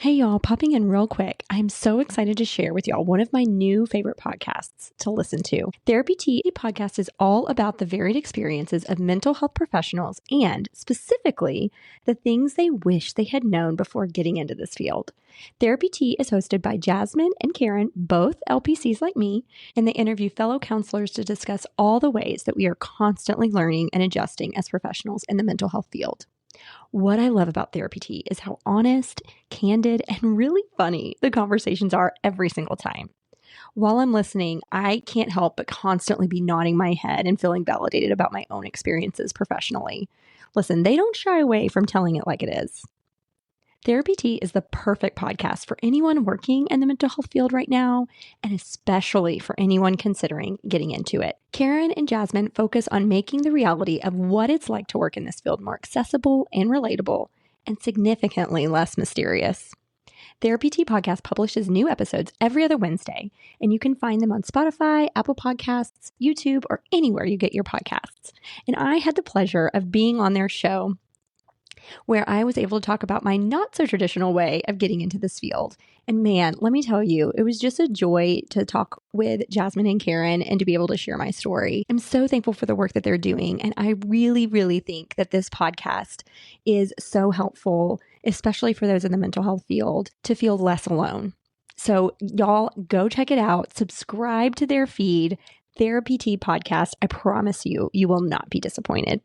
Hey y'all, popping in real quick. I'm so excited to share with y'all one of my new favorite podcasts to listen to. Therapy Tea podcast is all about the varied experiences of mental health professionals and specifically the things they wish they had known before getting into this field. Therapy Tea is hosted by Jasmine and Karen, both LPCs like me, and they interview fellow counselors to discuss all the ways that we are constantly learning and adjusting as professionals in the mental health field. What I love about Therapy Tea is how honest, candid, and really funny the conversations are every single time. While I'm listening, I can't help but constantly be nodding my head and feeling validated about my own experiences professionally. Listen, they don't shy away from telling it like it is. Therapy Tea is the perfect podcast for anyone working in the mental health field right now, and especially for anyone considering getting into it. Karen and Jasmine focus on making the reality of what it's like to work in this field more accessible and relatable, and significantly less mysterious. Therapy Tea podcast publishes new episodes every other Wednesday, and you can find them on Spotify, Apple Podcasts, YouTube, or anywhere you get your podcasts. And I had the pleasure of being on their show where I was able to talk about my not so traditional way of getting into this field. And man, let me tell you, it was just a joy to talk with Jasmine and Karen and to be able to share my story. I'm so thankful for the work that they're doing. And I really, really think that this podcast is so helpful, especially for those in the mental health field, to feel less alone. So y'all go check it out. Subscribe to their feed, Therapy Tea podcast. I promise you, you will not be disappointed.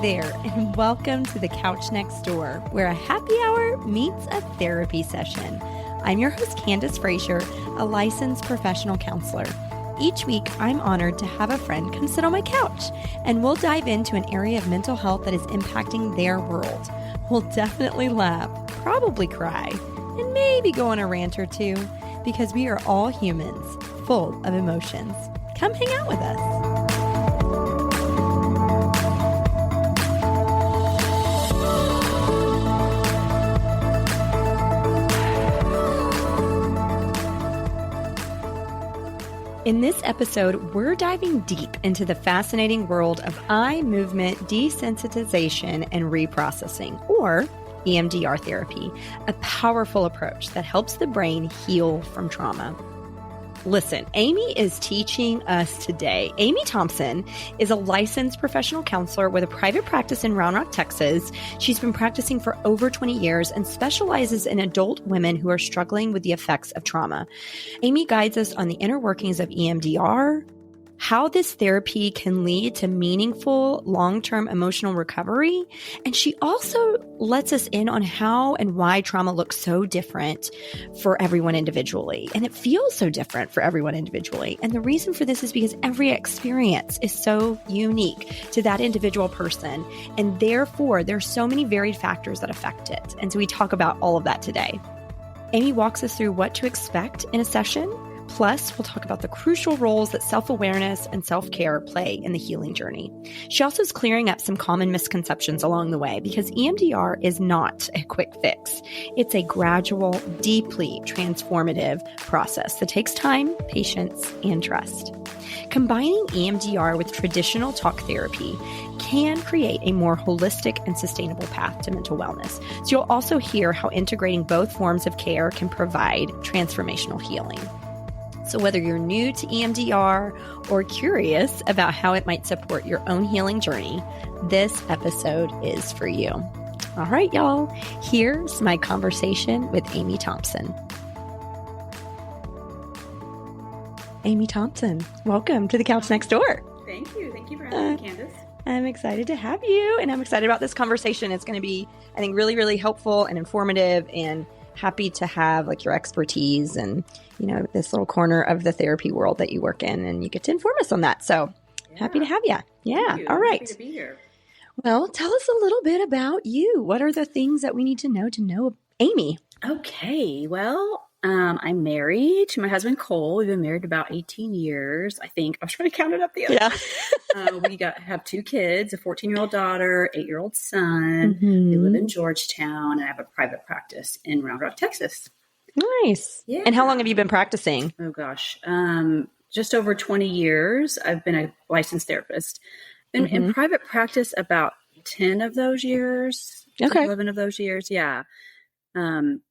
There, and welcome to the Couch Next Door, where a happy hour meets a therapy session. I'm your host, Candace Frazier, a licensed professional counselor. Each week, I'm honored to have a friend come sit on my couch, and we'll dive into an area of mental health that is impacting their world. We'll definitely laugh, probably cry, and maybe go on a rant or two, because we are all humans, full of emotions. Come hang out with us. In this episode, we're diving deep into the fascinating world of eye movement desensitization and reprocessing, or EMDR therapy, a powerful approach that helps the brain heal from trauma. Listen, Amy is teaching us today. Amy Thompson is a licensed professional counselor with a private practice in Round Rock, Texas. She's been practicing for over 20 years and specializes in adult women who are struggling with the effects of trauma. Amy guides us on the inner workings of EMDR, how this therapy can lead to meaningful long-term emotional recovery. And she also lets us in on how and why trauma looks so different for everyone individually. And it feels so different for everyone individually. And the reason for this is because every experience is so unique to that individual person. And therefore, there's so many varied factors that affect it. And so we talk about all of that today. Amy walks us through what to expect in a session. Plus, we'll talk about the crucial roles that self-awareness and self-care play in the healing journey. She also is clearing up some common misconceptions along the way because EMDR is not a quick fix. It's a gradual, deeply transformative process that takes time, patience, and trust. Combining EMDR with traditional talk therapy can create a more holistic and sustainable path to mental wellness. So you'll also hear how integrating both forms of care can provide transformational healing. So whether you're new to EMDR or curious about how it might support your own healing journey, this episode is for you. All right, y'all, here's my conversation with Amy Thompson. Amy Thompson, welcome to the Couch Next Door. Thank you. Thank you for having me, Candace. I'm excited to have you, and I'm excited about this conversation. It's going to be, I think, really, really helpful and informative, and happy to have like your expertise and, you know, this little corner of the therapy world that you work in, and you get to inform us on that. So happy to have you. Yeah. All right. Happy to be here. Well, tell us a little bit about you. What are the things that we need to know Amy? Okay. Well, I'm married to my husband, Cole. We've been married about 18 years, I think. I was trying to count it up the other day. We have 2 kids, a 14-year-old daughter, 8-year-old son. We live in Georgetown, and I have a private practice in Round Rock, Texas. Nice. Yeah. And how long have you been practicing? Oh, gosh. Just over 20 years. I've been a licensed therapist. Been in private practice about 10 of those years. Okay. 11 of those years. Yeah. And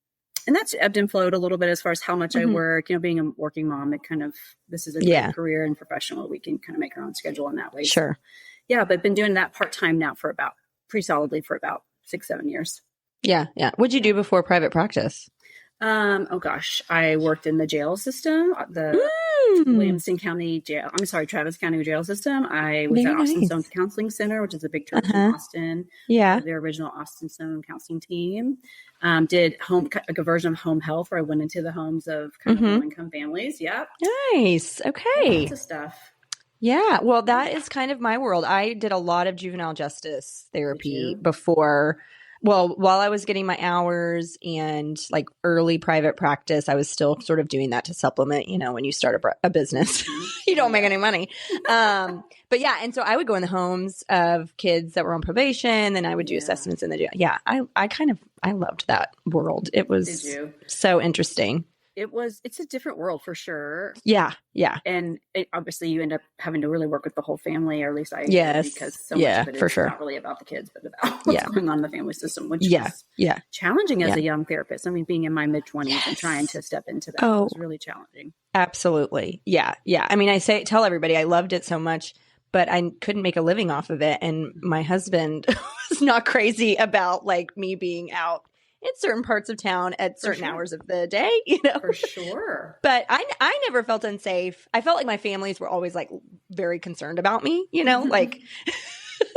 that's ebbed and flowed a little bit as far as how much I work. Being a working mom, this is a great career and professional. We can kind of make our own schedule in that way. Sure. So, yeah, but been doing that part-time now for pretty solidly for about 6-7 years. Yeah. Yeah. What'd you do before private practice? Oh gosh, I worked in the jail system, the Williamson County jail. I'm sorry, Travis County jail system. I was at Austin Stone Counseling Center, which is a big church in Austin. Yeah, the original Austin Stone counseling team. Did a version of home health where I went into the homes of kind of low-income families. Yep. Nice. Okay. Lots of stuff. Yeah. Well, that is kind of my world. I did a lot of juvenile justice therapy before. Well, while I was getting my hours and like early private practice, I was still sort of doing that to supplement, when you start a business, you don't make any money. But yeah. And so I would go in the homes of kids that were on probation, and I would do assessments in the jail. Yeah. I loved that world. It was so interesting. It's a different world for sure. Yeah. Yeah. And obviously you end up having to really work with the whole family, or at least I do, because so much of it is not really about the kids, but about what's going on in the family system, which is challenging as a young therapist. I mean, being in my mid-20s and trying to step into that was really challenging. Absolutely. Yeah. Yeah. I mean, tell everybody I loved it so much, but I couldn't make a living off of it. And my husband was not crazy about like me being out in certain parts of town at certain hours of the day, For sure. But I never felt unsafe. I felt like my families were always like very concerned about me, like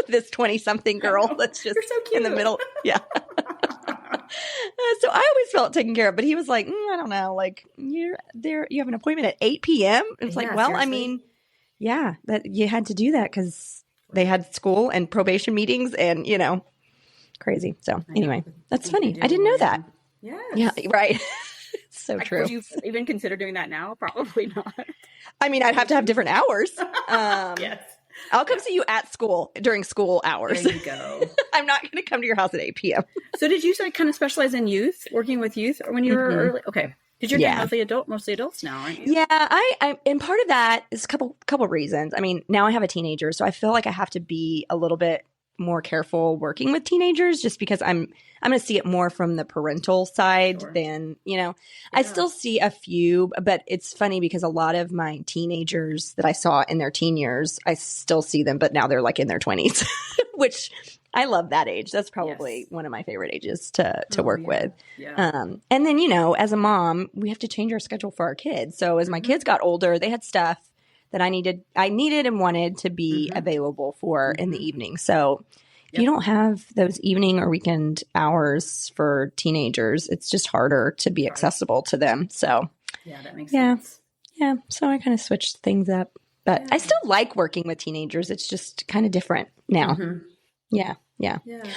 this 20-something girl that's just so in the middle. Yeah. So I always felt taken care of, but he was like, I don't know, like you're there, you have an appointment at 8 p.m. It's like, well, seriously? I mean, yeah, that you had to do that because they had school and probation meetings and, crazy. So anyway, that's funny. I didn't know that. Yes. Yeah. Right. So true. Would you even consider doing that now? Probably not. I mean, I'd have to have different hours. Yes. I'll come see you at school during school hours. There you go. I'm not going to come to your house at 8 p.m. So did you kind of specialize in youth, working with youth when you were early? Okay. Because you're mostly adults now, aren't you? Yeah. I and part of that is a couple reasons. I mean, now I have a teenager, so I feel like I have to be a little bit more careful working with teenagers just because I'm going to see it more from the parental side than, I still see a few, but it's funny because a lot of my teenagers that I saw in their teen years, I still see them, but now they're like in their 20s, which I love that age. That's probably one of my favorite ages to work with. Yeah. And then, as a mom, we have to change our schedule for our kids. So as my kids got older, they had stuff that I needed and wanted to be available for in the evening. So if you don't have those evening or weekend hours for teenagers, it's just harder to be accessible to them. So yeah, that makes sense. Yeah. So I kind of switched things up, but I still like working with teenagers. It's just kind of different now. Yeah.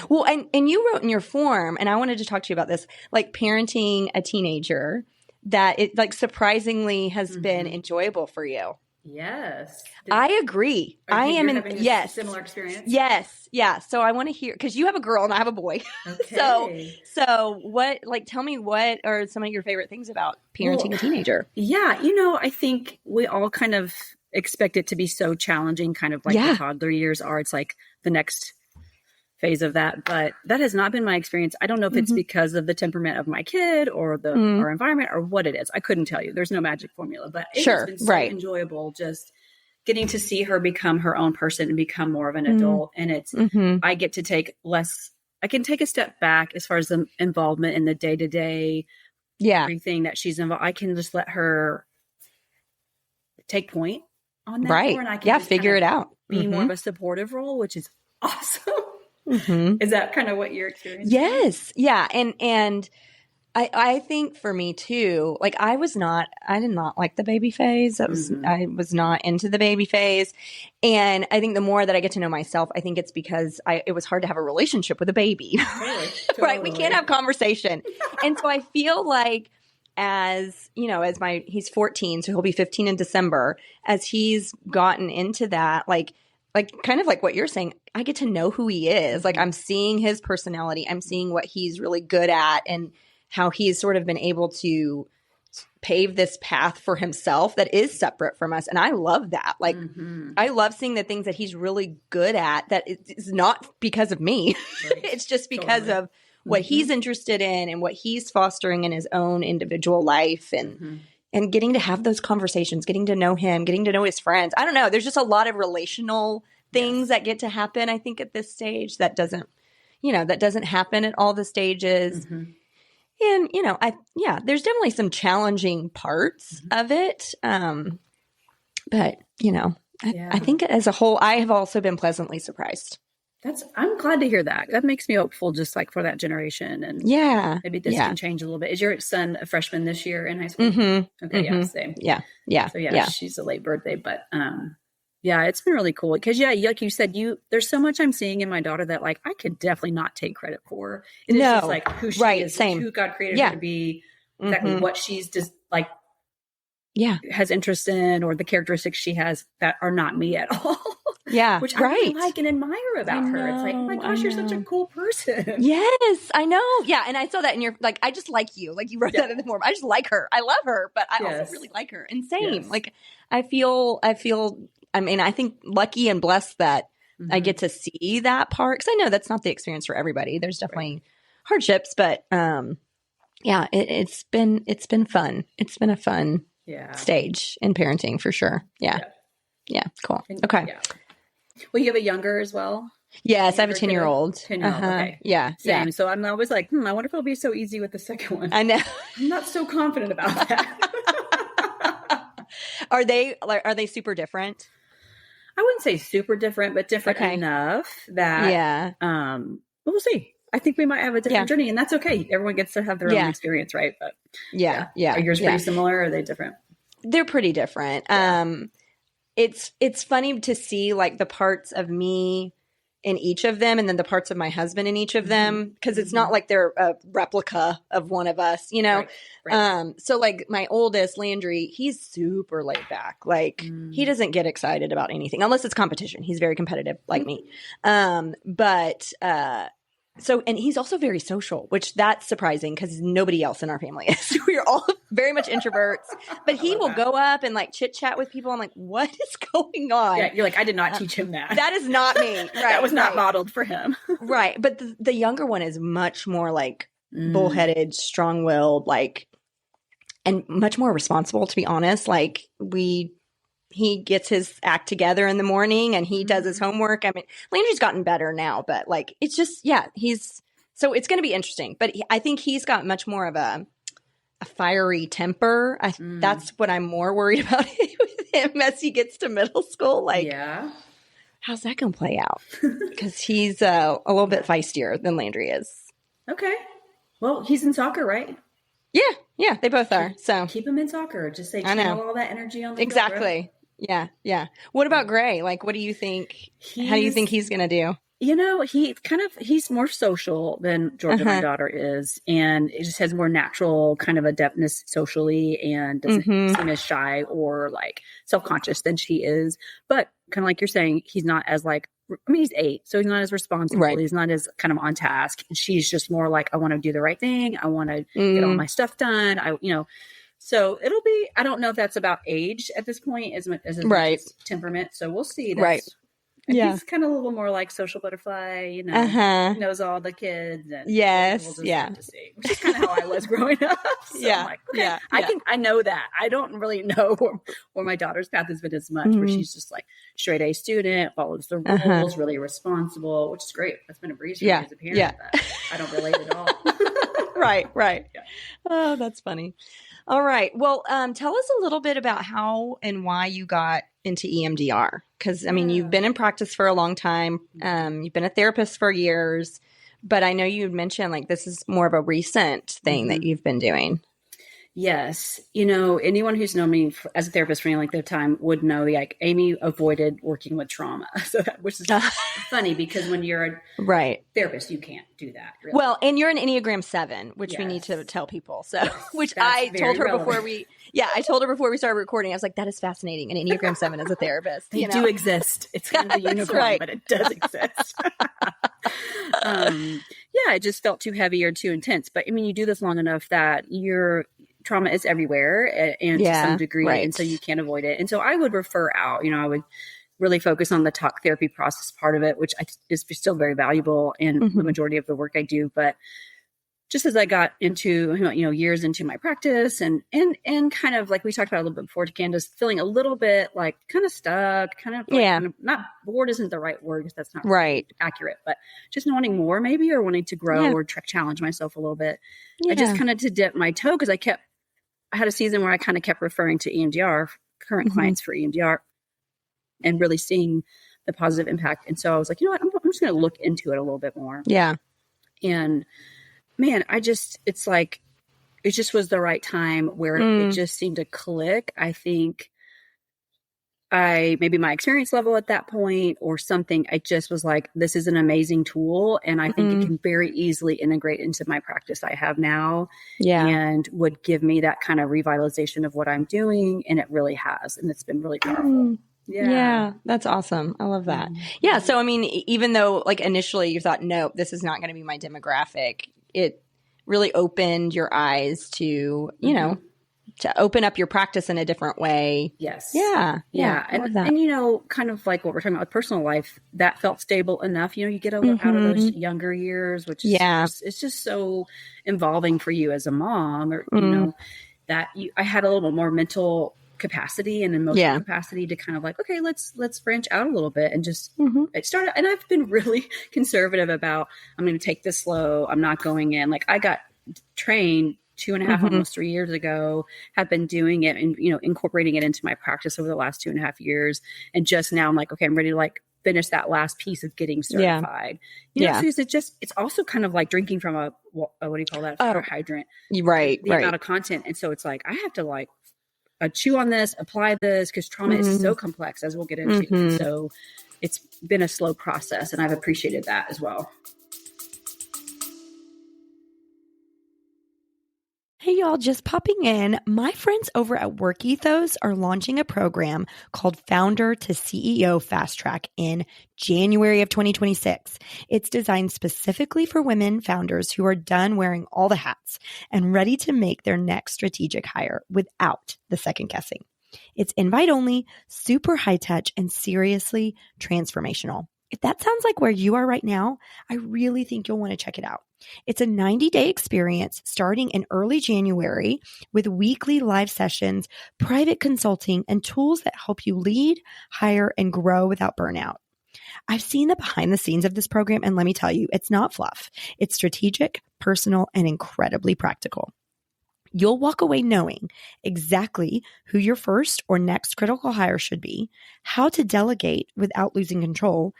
Well, and you wrote in your form, and I wanted to talk to you about this, like parenting a teenager, that it like surprisingly has been enjoyable for you. Yes. I agree. I am in similar experience. Yes. Yeah. So I want to hear, because you have a girl and I have a boy. Okay. So what, tell me what are some of your favorite things about parenting a teenager? Yeah. I think we all kind of expect it to be so challenging, kind of like the toddler years are. It's like the next phase of that, but that has not been my experience. I don't know if it's because of the temperament of my kid or our environment or what it is. I couldn't tell you. There's no magic formula, but it's been so enjoyable just getting to see her become her own person and become more of an adult. And it's, I get to take I can take a step back as far as the involvement in the day-to-day, everything that she's involved. I can just let her take point on that. Right. And I can figure it out. Be more of a supportive role, which is awesome. Is that kind of what you're experiencing? Yes. Yeah. And I think for me too, like I did not like the baby phase. I was not into the baby phase. And I think the more that I get to know myself, I think it's because it was hard to have a relationship with a baby. Totally. Right. We can't have conversation. And so I feel like as, you know, he's 14, so he'll be 15 in December, as he's gotten into that, like kind of like what you're saying, I get to know who he is. Like I'm seeing his personality. I'm seeing what he's really good at and how he's sort of been able to pave this path for himself that is separate from us. And I love that. Like I love seeing the things that he's really good at that is not because of me. Right. It's just because of what he's interested in and what he's fostering in his own individual life and getting to have those conversations, getting to know him, getting to know his friends. I don't know. There's just a lot of relational things that get to happen, I think, at this stage that doesn't happen at all the stages. And, you know, there's definitely some challenging parts of it. But, you know, I think as a whole, I have also been pleasantly surprised. I'm glad to hear that. That makes me hopeful, just like for that generation. And maybe this can change a little bit. Is your son a freshman this year in high school? Okay. Yeah. Same. Yeah. So she's a late birthday, but, it's been really cool because like you said, there's so much I'm seeing in my daughter that like I could definitely not take credit for. It's just like who she is, who God created her to be, exactly what she's just like, has interest in, or the characteristics she has that are not me at all. Which I really like and admire about her. It's like, oh my gosh, you're such a cool person. Yes, I know. Yeah, and I saw that in your, like, I just like you. Like you wrote that in the form. I just like her. I love her, but I also really like her. And same. Like I feel. I mean, I think lucky and blessed that I get to see that part, because I know that's not the experience for everybody. There's definitely hardships, but it's been fun. It's been a fun stage in parenting for sure. Yeah, cool. Okay. Yeah. Well, you have a younger as well? Yes, I have a 10-year-old. 10-year-old, okay. Yeah. Same. Yeah. So I'm always like, I wonder if it'll be so easy with the second one. I know. I'm not so confident about that. Are they super different? I wouldn't say super different, but different enough that we'll see. I think we might have a different journey, and that's okay. Everyone gets to have their own experience, right? But are yours pretty similar, or are they different? They're pretty different. It's funny to see like the parts of me in each of them, and then the parts of my husband in each of them, because it's not like they're a replica of one of us, you know? Right. So like my oldest, Landry, he's super laid back. Like he doesn't get excited about anything unless it's competition. He's very competitive like me. So, and he's also very social, which that's surprising because nobody else in our family is. We're all very much introverts, but he will go up and like chit chat with people. I'm like, what is going on? Yeah, you're like, I did not teach him that. That is not me. Right, that was not modeled for him. Right. But the younger one is much more like bullheaded, strong-willed, like, and much more responsible, to be honest. Like he gets his act together in the morning and he does his homework. I mean, Landry's gotten better now, but like, it's just, so it's going to be interesting, but I think he's got much more of a fiery temper. That's what I'm more worried about with him as he gets to middle school. Like, how's that going to play out? Because he's a little bit feistier than Landry is. Okay. Well, he's in soccer, right? Yeah, they both are. So keep him in soccer. Just say, channel all that energy on the exactly. Field, right? Yeah. What about Gray? Like, what do you think? How do you think he's going to do? You know, he's more social than Georgia, my daughter, is. And it just has more natural kind of adeptness socially and doesn't seem as shy or like self-conscious than she is. But kind of like you're saying, he's not as like, I mean, he's 8, so he's not as responsible. Right. He's not as kind of on task. And she's just more like, I want to do the right thing. I want to get all my stuff done. So it'll be, I don't know if that's about age at this point as much as temperament. So we'll see. He's kind of a little more like social butterfly, knows all the kids. And we'll just have to see, which is kind of how I was growing up. So I'm like, okay, I know that. I don't really know where my daughter's path has been as much, where she's just like straight A student, follows the rules, really responsible, which is great. That's been a breeze for me as a parent, but I don't relate at all. Right. Yeah. Oh, that's funny. All right. Well, tell us a little bit about how and why you got into EMDR. Because, I mean, you've been in practice for a long time. You've been a therapist for years. But I know you mentioned, like, this is more of a recent thing that you've been doing. Yes. You know, anyone who's known me as a therapist for any length of time would know, like, Amy avoided working with trauma. So which is funny because when you're a right therapist, you can't do that. Really. Well, and you're an Enneagram 7, which we need to tell people. So, which I told her relevant. I told her before we started recording, I was like, that is fascinating. An Enneagram 7 as a therapist. They do exist. It's kind of the unicorn, but it does exist. It just felt too heavy or too intense. But I mean, you do this long enough that your trauma is everywhere and to some degree. Right. And so you can't avoid it. And so I would refer out, I would really focus on the talk therapy process part of it, which is still very valuable in the majority of the work I do. But just as I got into, years into my practice and kind of like we talked about a little bit before to Candace, feeling a little bit like kind of stuck, kind of not bored isn't the right word because that's not right accurate, but just wanting more maybe, or wanting to grow or challenge myself a little bit. I just kind of to dip my toe because I had a season where I kind of kept referring to EMDR, current clients for EMDR, and really seeing the positive impact. And so I was like, you know what, I'm just going to look into it a little bit more. Yeah. And man, it just was the right time where it just seemed to click. I think maybe my experience level at that point or something, I just was like, this is an amazing tool. And I think it can very easily integrate into my practice I have now. Yeah. And would give me that kind of revitalization of what I'm doing. And it really has. And it's been really powerful. Yeah, that's awesome. I love that. Yeah. So, I mean, even though like initially you thought, nope, this is not going to be my demographic, it really opened your eyes to, to open up your practice in a different way. Yes. Yeah. And kind of like what we're talking about with personal life, that felt stable enough. You get out of those younger years, which is it's just so involving for you as a mom, or, I had a little bit more mental capacity and emotional capacity to kind of like, okay, let's branch out a little bit and just start. And I've been really conservative about, I'm going to take this slow. I'm not going in. Like I got trained 2.5, almost 3 years ago, have been doing it and, incorporating it into my practice over the last 2.5 years. And just now I'm like, okay, I'm ready to like finish that last piece of getting certified. So it's also kind of like drinking from a what do you call that? A hydrant. Right. The amount of content. And so it's like, I have to like, chew on this, apply this, because trauma is so complex, as we'll get into. So it's been a slow process, and I've appreciated that as well. Hey, y'all, just popping in. My friends over at Work Ethos are launching a program called Founder to CEO Fast Track in January of 2026. It's designed specifically for women founders who are done wearing all the hats and ready to make their next strategic hire without the second guessing. It's invite only, super high touch, and seriously transformational. If that sounds like where you are right now, I really think you'll want to check it out. It's a 90-day experience starting in early January with weekly live sessions, private consulting, and tools that help you lead, hire, and grow without burnout. I've seen the behind the scenes of this program, and let me tell you, it's not fluff. It's strategic, personal, and incredibly practical. You'll walk away knowing exactly who your first or next critical hire should be, how to delegate without losing control,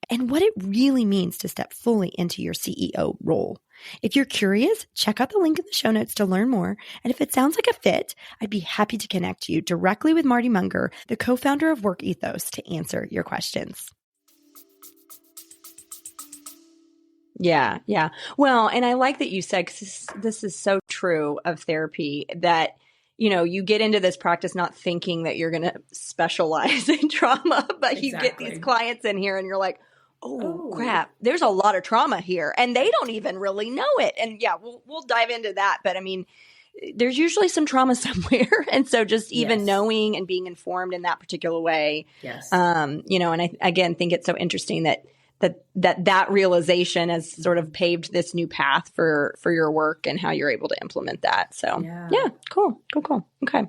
and what it really means to step fully into your CEO role. If you're curious, check out the link in the show notes to learn more. And if it sounds like a fit, I'd be happy to connect you directly with Marty Munger, the co-founder of Work Ethos, to answer your questions. Yeah. Well, and I like that you said, 'cause this is so true of therapy, that you get into this practice not thinking that you're going to specialize in trauma, but you get these clients in here and you're like, oh, crap, there's a lot of trauma here and they don't even really know it. And we'll dive into that. But I mean, there's usually some trauma somewhere. And so just even knowing and being informed in that particular way, and I, again, think it's so interesting that realization has sort of paved this new path for your work and how you're able to implement that. So cool. Okay.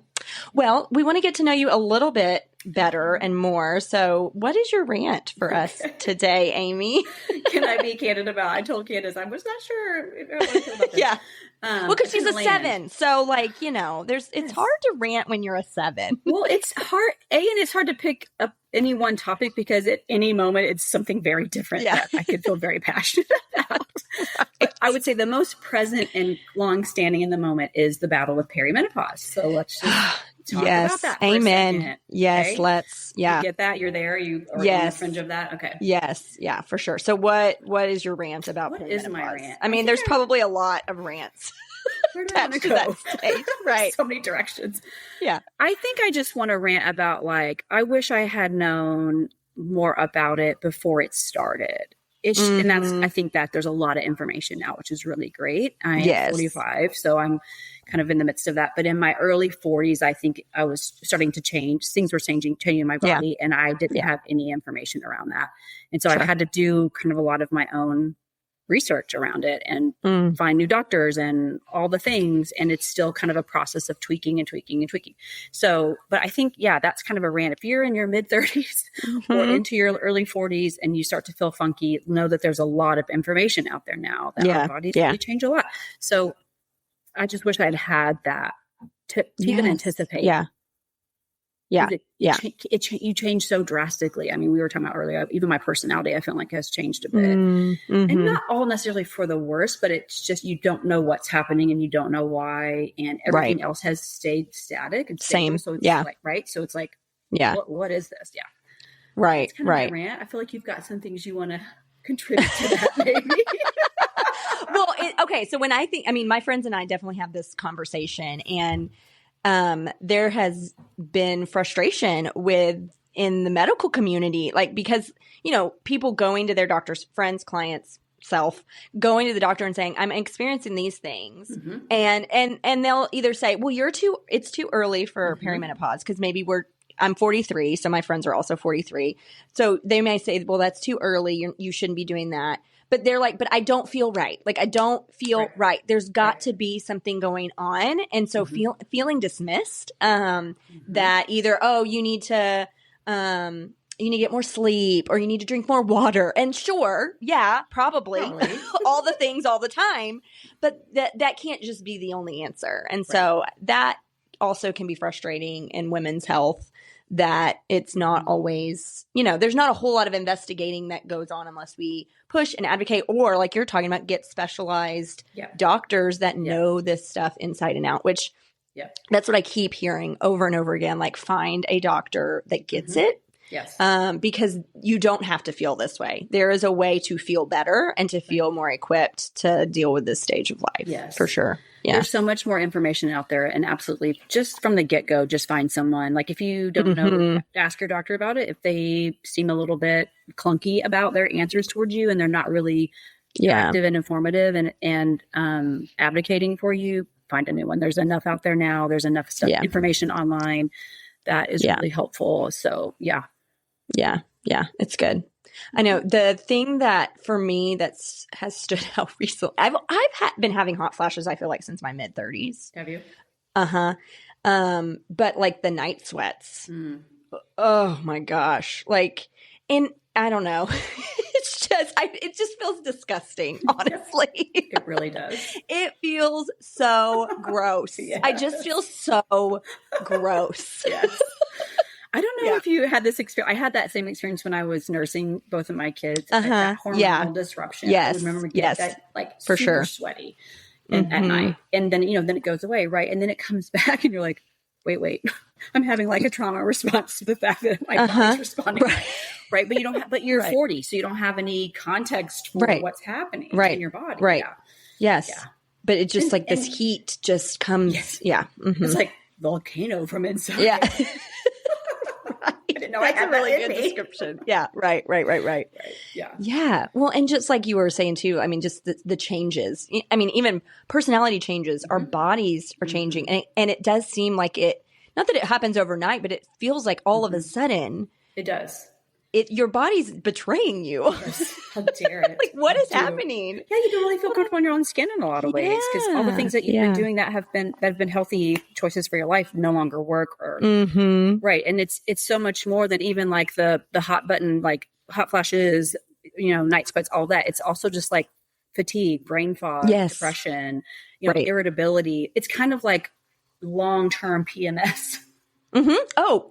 Well, we want to get to know you a little bit better and more. So what is your rant for us today, Amy? Can I be candid about, I told Candace, I was not sure if I want to feel about this. Well, because she's a 7. So it's hard to rant when you're a 7. Well, it's hard. And it's hard to pick up any one topic because at any moment it's something very different that I could feel very passionate about. But I would say the most present and long-standing in the moment is the battle of perimenopause. So let's just talk about that for Amen. a second. Yes. Okay? Let's, You get that? You're there? You are on the fringe of that? Okay. Yes. Yeah, for sure. So what is your rant about what perimenopause? Is my rant? I mean, there's probably a lot of rants. Where do I want to go? Right. So many directions. Yeah. I think I just want to rant about like, I wish I had known more about it before it started. And I think that there's a lot of information now, which is really great. I'm 45, so I'm kind of in the midst of that. But in my early 40s, I think I was starting to change. Things were changing in my body, and I didn't have any information around that. And so I had to do kind of a lot of my own research around it and find new doctors and all the things. And it's still kind of a process of tweaking and tweaking and tweaking. So, but I think, that's kind of a rant. If you're in your mid 30s or into your early 40s and you start to feel funky, know that there's a lot of information out there now that our bodies really change a lot. So I just wish I'd had that to even anticipate. You change so drastically. I mean, we were talking about earlier, even my personality, I feel like has changed a bit and not all necessarily for the worse, but it's just, you don't know what's happening and you don't know why. And everything else has stayed static and stable. So it's like, right. So it's like, what is this? Yeah. Right. It's kind of my rant. I feel like you've got some things you want to contribute to that maybe. Well, okay. So when I think, I mean, my friends and I definitely have this conversation, and there has been frustration in the medical community, like, because, people going to their doctors, friends, clients, self, going to the doctor and saying, I'm experiencing these things. And they'll either say, well, it's too early for perimenopause, because maybe I'm 43. So my friends are also 43. So they may say, well, that's too early. You shouldn't be doing that. But they're like, but I don't feel right. Like, I don't feel right. There's got to be something going on. And so feeling dismissed, that either, you need to get more sleep, or you need to drink more water. And sure, probably. All the things all the time. But that can't just be the only answer. And so that also can be frustrating in women's health, that it's not always, there's not a whole lot of investigating that goes on unless we push and advocate, or like you're talking about, get specialized doctors that know this stuff inside and out, which that's what I keep hearing over and over again, like, find a doctor that gets it. Yes. Because you don't have to feel this way. There is a way to feel better and to feel more equipped to deal with this stage of life. Yes. For sure. Yeah. There's so much more information out there, and absolutely, just from the get-go, just find someone. Like, if you don't know, ask your doctor about it. If they seem a little bit clunky about their answers towards you and they're not really active and informative and advocating for you, find a new one. There's enough out there now. There's enough stuff, information online that is really helpful. So, Yeah, it's good. I know the thing that for me has stood out recently. I've been having hot flashes, I feel like, since my mid 30s. Have you? But like the night sweats. Oh my gosh. Like, and I don't know. It just feels disgusting, honestly. It really does. It feels so gross. I just feel so gross. Yes. I don't know if you had this experience. I had that same experience when I was nursing both of my kids. Like that hormonal disruption. Yes. I remember getting that, like, for super sure, sweaty at night. And then, then it goes away, right? And then it comes back and you're like, wait, I'm having like a trauma response to the fact that my body's responding. Right. But you're 40, so you don't have any context for what's happening in your body. Right. Yeah. Yes. Yeah. But it's just this heat just comes. Yes. Yeah. It's like volcano from inside. Yeah. I didn't know That's I had a really that in good me. description. Yeah. Right. Yeah. Yeah. Well, and just like you were saying too, I mean, just the changes. I mean, even personality changes, our bodies are changing. And it does seem like not that it happens overnight, but it feels like all of a sudden. It does. Your body's betraying you. Yes. How dare it? Like, what is happening? Yeah, you don't really feel comfortable in your own skin in a lot of ways, because all the things that you've been doing that have been healthy choices for your life no longer work. Or right, and it's so much more than even like the hot button, like hot flashes, night sweats, all that. It's also just like fatigue, brain fog, depression, irritability. It's kind of like long-term PMS. Oh,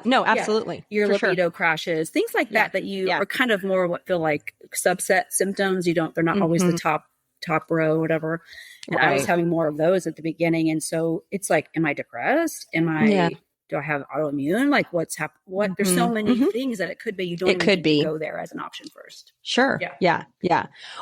no, absolutely. Your libido crashes, things like that you are kind of more what feel like subset symptoms. They're not always the top top row, whatever. And I was having more of those at the beginning. And so it's like, am I depressed? Do I have autoimmune? Like what's happened? There's so many things that it could be. You don't even need to go there as an option first. Sure. Yeah.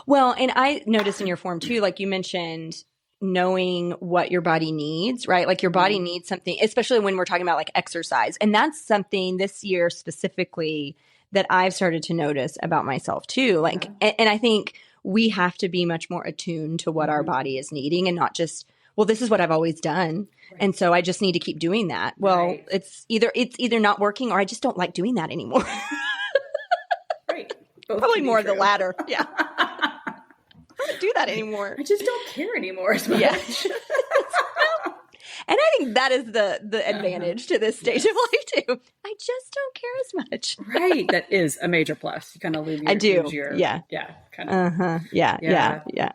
Well, and I noticed in your form too, like you mentioned, knowing what your body needs, right? Like your body needs something, especially when we're talking about like exercise. And that's something this year specifically that I've started to notice about myself too. Like, and I think we have to be much more attuned to what our body is needing and not just, well, this is what I've always done. Right. And so I just need to keep doing that. Well, it's either not working or I just don't like doing that anymore. Right. Both Probably more of the latter. Yeah. I don't do that anymore. I just don't care anymore as much. Yeah. And I think that is the advantage to this stage of life too. I just don't care as much. Right. That is a major plus. You kind of lose your, Yeah. Kind of. Yeah.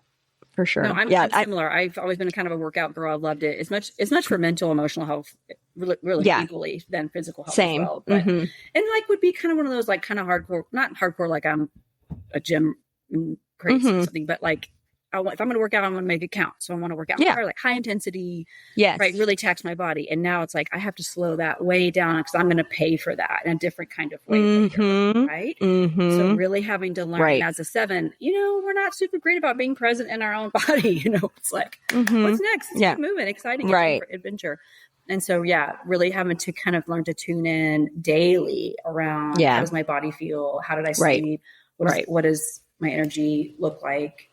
For sure. No, I'm similar. I've always been kind of a workout girl. I loved it as much for mental, emotional health, really equally than physical health. Same. As well. But, and like would be kind of one of those like kind of hardcore, not hardcore like I'm a gym crazy or something, but like if I'm going to work out, I'm going to make it count. So I want to work out hard, like high intensity, right? Really tax my body. And now it's like I have to slow that way down because I'm going to pay for that in a different kind of way, later, right? So really having to learn as a 7, we're not super great about being present in our own body. It's like, what's next? Keep moving, exciting, adventure. And so, really having to kind of learn to tune in daily around how does my body feel? How did I sleep? What does my energy look like?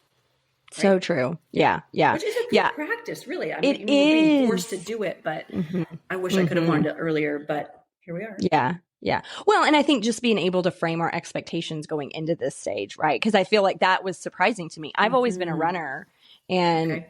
So true. Yeah. Which is a good practice, really. I mean, you're being forced to do it, but I wish I could have learned it earlier, but here we are. Yeah. Well, and I think just being able to frame our expectations going into this stage, right? Because I feel like that was surprising to me. I've always been a runner and,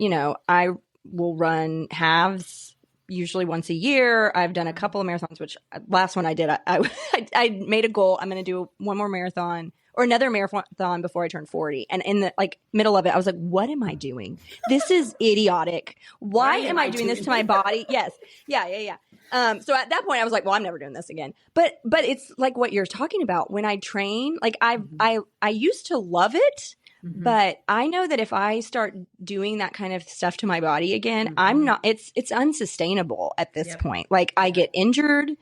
I will run halves usually once a year. I've done a couple of marathons, which last one I did, I made a goal. I'm going to do one more marathon or another marathon before I turn 40. And in the middle of it, I was like, what am I doing? This is idiotic. Why am I doing this to my body? Yes. Yeah. So at that point I was like, well, I'm never doing this again. But it's like what you're talking about. When I train, like I used to love it, but I know that if I start doing that kind of stuff to my body again, it's unsustainable at this point. Like I get injured,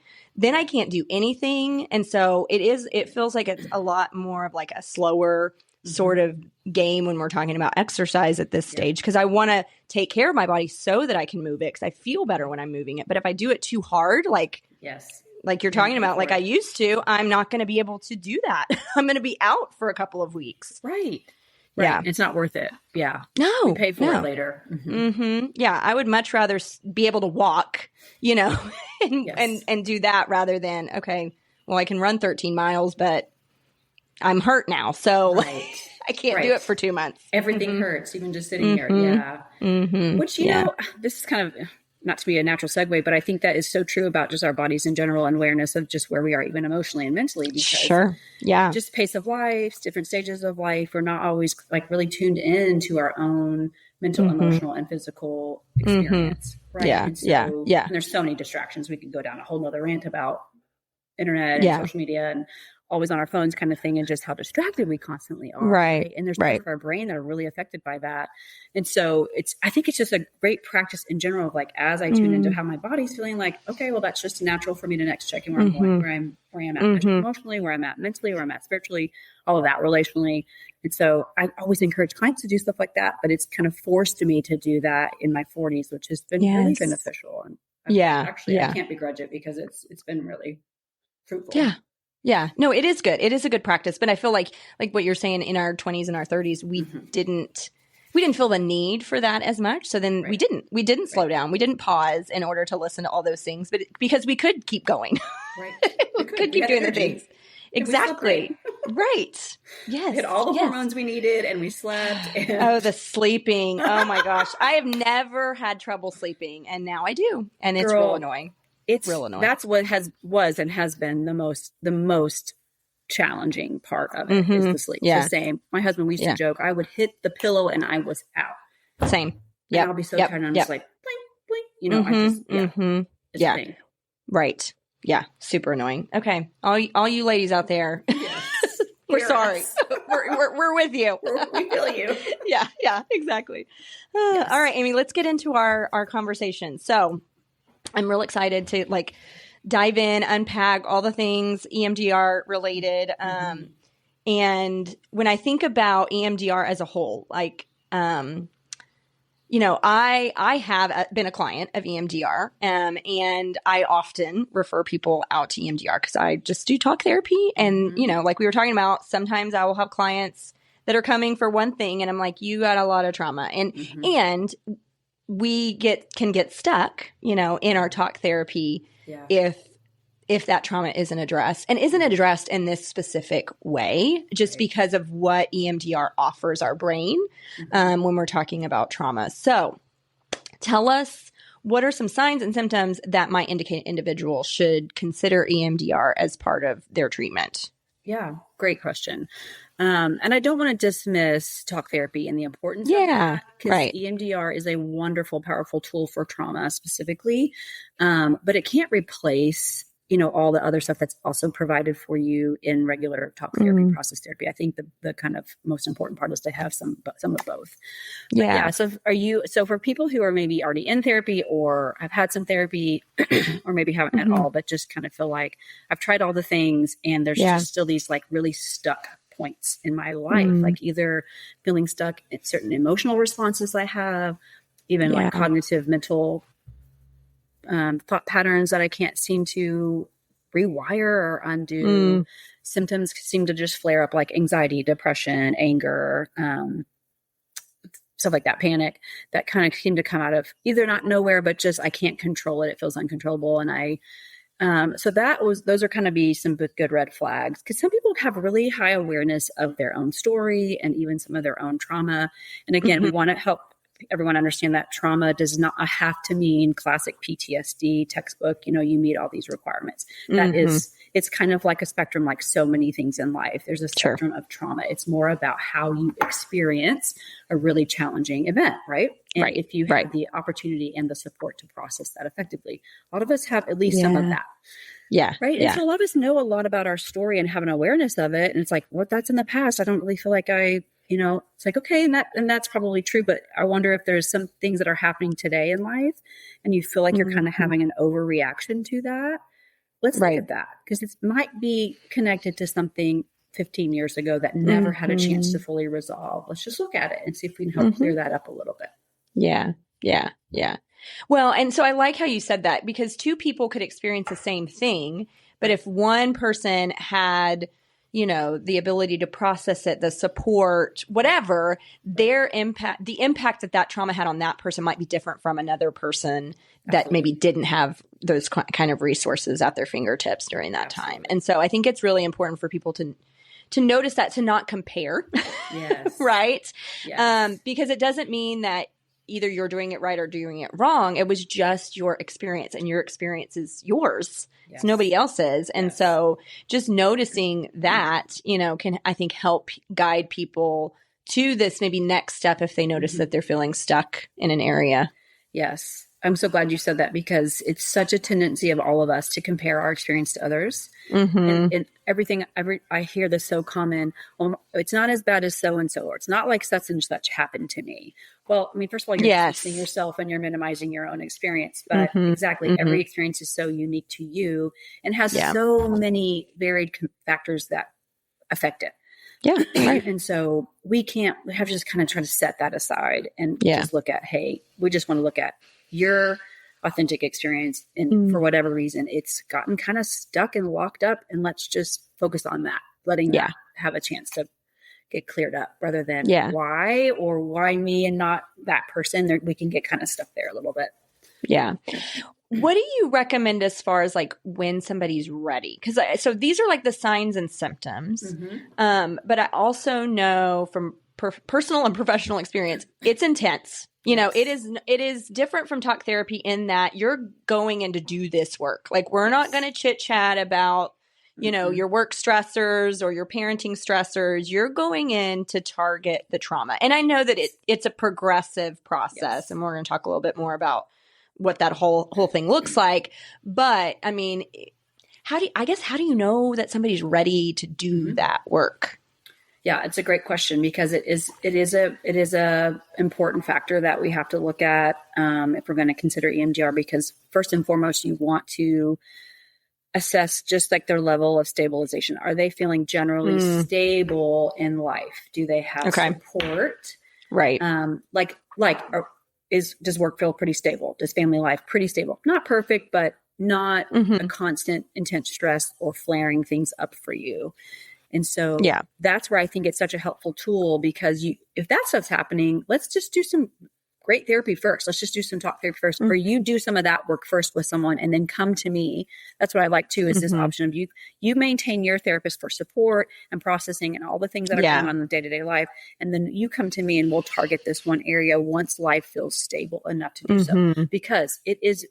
then I can't do anything. And so it feels like it's a lot more of like a slower sort of game when we're talking about exercise at this stage. Cause I want to take care of my body so that I can move it. Cause I feel better when I'm moving it. But if I do it too hard, like you're talking about, like I used to, I'm not going to be able to do that. I'm going to be out for a couple of weeks. Right. Yeah. It's not worth it. Yeah. No. We pay for it later. Yeah. I would much rather be able to walk, and do that rather than, okay, well, I can run 13 miles, but I'm hurt now. So I can't do it for 2 months. Everything hurts, even just sitting here. Yeah. Which, this is kind of not to be a natural segue, but I think that is so true about just our bodies in general and awareness of just where we are, even emotionally and mentally. Because just pace of life, different stages of life, we're not always like really tuned in to our own mental, emotional, and physical experience. Right. And there's so many distractions. We could go down a whole nother rant about internet and social media and always on our phones kind of thing, and just how distracted we constantly are. Right. And there's parts of our brain that are really affected by that. And so I think it's just a great practice in general of like, as I tune into how my body's feeling, like, okay, well, that's just natural for me to next check in where I'm going, where I'm at emotionally, where I'm at mentally, where I'm at spiritually, all of that relationally. And so I always encourage clients to do stuff like that, but it's kind of forced me to do that in my 40s, which has been really beneficial. And I can't begrudge it because it's been really fruitful. Yeah. No, it is good. It is a good practice. But I feel like what you're saying, in our 20s and our 30s, we didn't feel the need for that as much. So then we didn't slow down. We didn't pause in order to listen to all those things, but because we could keep going. Right. we could keep doing the things. Exactly. Right. Yes. We had all the hormones we needed and we slept. The sleeping. Oh my gosh. I have never had trouble sleeping, and now I do. And it's real annoying. It's real annoying. That's what was and has been the most challenging part of it is the sleep. Yeah. The same. My husband, we used to joke, I would hit the pillow and I was out. Same. Yeah. I'll be so tired and I'm just like, blink, blink. It's a thing. Right. Yeah. Super annoying. Okay. All you ladies out there, we're sorry. we're with you. We feel you. Yeah, exactly. Yes. All right, Amy, let's get into our conversation. So I'm real excited to like dive in, unpack all the things EMDR related. And when I think about EMDR as a whole, like, I have been a client of EMDR, and I often refer people out to EMDR because I just do talk therapy. And, like we were talking about, sometimes I will have clients that are coming for one thing and I'm like, you got a lot of trauma. And we can get stuck, in our talk therapy if that trauma isn't addressed in this specific way, just because of what EMDR offers our brain when we're talking about trauma. So tell us, what are some signs and symptoms that might indicate an individual should consider EMDR as part of their treatment? Yeah, great question. And I don't want to dismiss talk therapy and the importance of that, because EMDR is a wonderful, powerful tool for trauma specifically, but it can't replace all the other stuff that's also provided for you in regular talk therapy, process therapy. I think the kind of most important part is to have some of both. So for people who are maybe already in therapy or have had some therapy or maybe haven't at all, but just kind of feel like I've tried all the things and there's just still these like really stuck points in my life, like either feeling stuck in certain emotional responses I have, even like cognitive, mental thought patterns that I can't seem to rewire or undo. Symptoms seem to just flare up, like anxiety, depression, anger, stuff like that, panic, that kind of seem to come out of either not nowhere, but just I can't control it. It feels uncontrollable. And those are kind of be some good red flags, because some people have really high awareness of their own story and even some of their own trauma. And again, we want to help everyone understand that trauma does not have to mean classic PTSD textbook. You meet all these requirements. That is, it's kind of like a spectrum, like so many things in life. There's a spectrum of trauma. It's more about how you experience a really challenging event, right? And if you have the opportunity and the support to process that effectively. A lot of us have at least some of that. Yeah. Right. And so a lot of us know a lot about our story and have an awareness of it. And it's like, well, that's in the past. I don't really feel like it's like, okay. And that's probably true, but I wonder if there's some things that are happening today in life and you feel like you're kind of having an overreaction to that. Let's look at that, because it might be connected to something 15 years ago that never had a chance to fully resolve. Let's just look at it and see if we can help clear that up a little bit. Yeah. Well, and so I like how you said that, because two people could experience the same thing, but if one person had, the ability to process it, the support, whatever, the impact that trauma had on that person might be different from another person that maybe didn't have those kind of resources at their fingertips during that time. And so I think it's really important for people to notice that, to not compare. Yes. Right? Yes. Because it doesn't mean that either you're doing it right or doing it wrong. It was just your experience, and your experience is yours. It's nobody else's. And so just noticing that, can, I think, help guide people to this maybe next step if they notice that they're feeling stuck in an area. Yes. I'm so glad you said that, because it's such a tendency of all of us to compare our experience to others. And everything, I hear this so common. Well, it's not as bad as so-and-so, or it's not like such and such happened to me. Well, I mean, first of all, you're dismissing yourself and you're minimizing your own experience. But exactly, every experience is so unique to you and has so many varied factors that affect it. Yeah. Right. And so we have to just kind of try to set that aside and just look at, hey, we just want to look at your authentic experience. And for whatever reason, it's gotten kind of stuck and locked up. And let's just focus on that, letting that have a chance to get cleared up, rather than why me and not that person. We can get kind of stuck there a little bit. Yeah. What do you recommend as far as like when somebody's ready? So these are like the signs and symptoms. But I also know from personal and professional experience, it's intense. It is different from talk therapy in that you're going in to do this work. Like, we're not going to chit chat about, your work stressors or your parenting stressors. You're going in to target the trauma. And I know that it's a progressive process, and we're going to talk a little bit more about what that whole thing looks like. But I mean, how do you know that somebody's ready to do that work? Yeah, it's a great question because it is a important factor that we have to look at if we're going to consider EMDR, because first and foremost, you want to assess just like their level of stabilization. Are they feeling generally stable in life? Do they have support? Right. Does work feel pretty stable? Does family life pretty stable? Not perfect, but not a constant intense stress or flaring things up for you. And so that's where I think it's such a helpful tool, because if that stuff's happening, let's just do some great therapy first. Let's just do some talk therapy first, or you do some of that work first with someone and then come to me. That's what I like too, is this option of you maintain your therapist for support and processing and all the things that are going on in the day-to-day life. And then you come to me and we'll target this one area once life feels stable enough to do so, because it is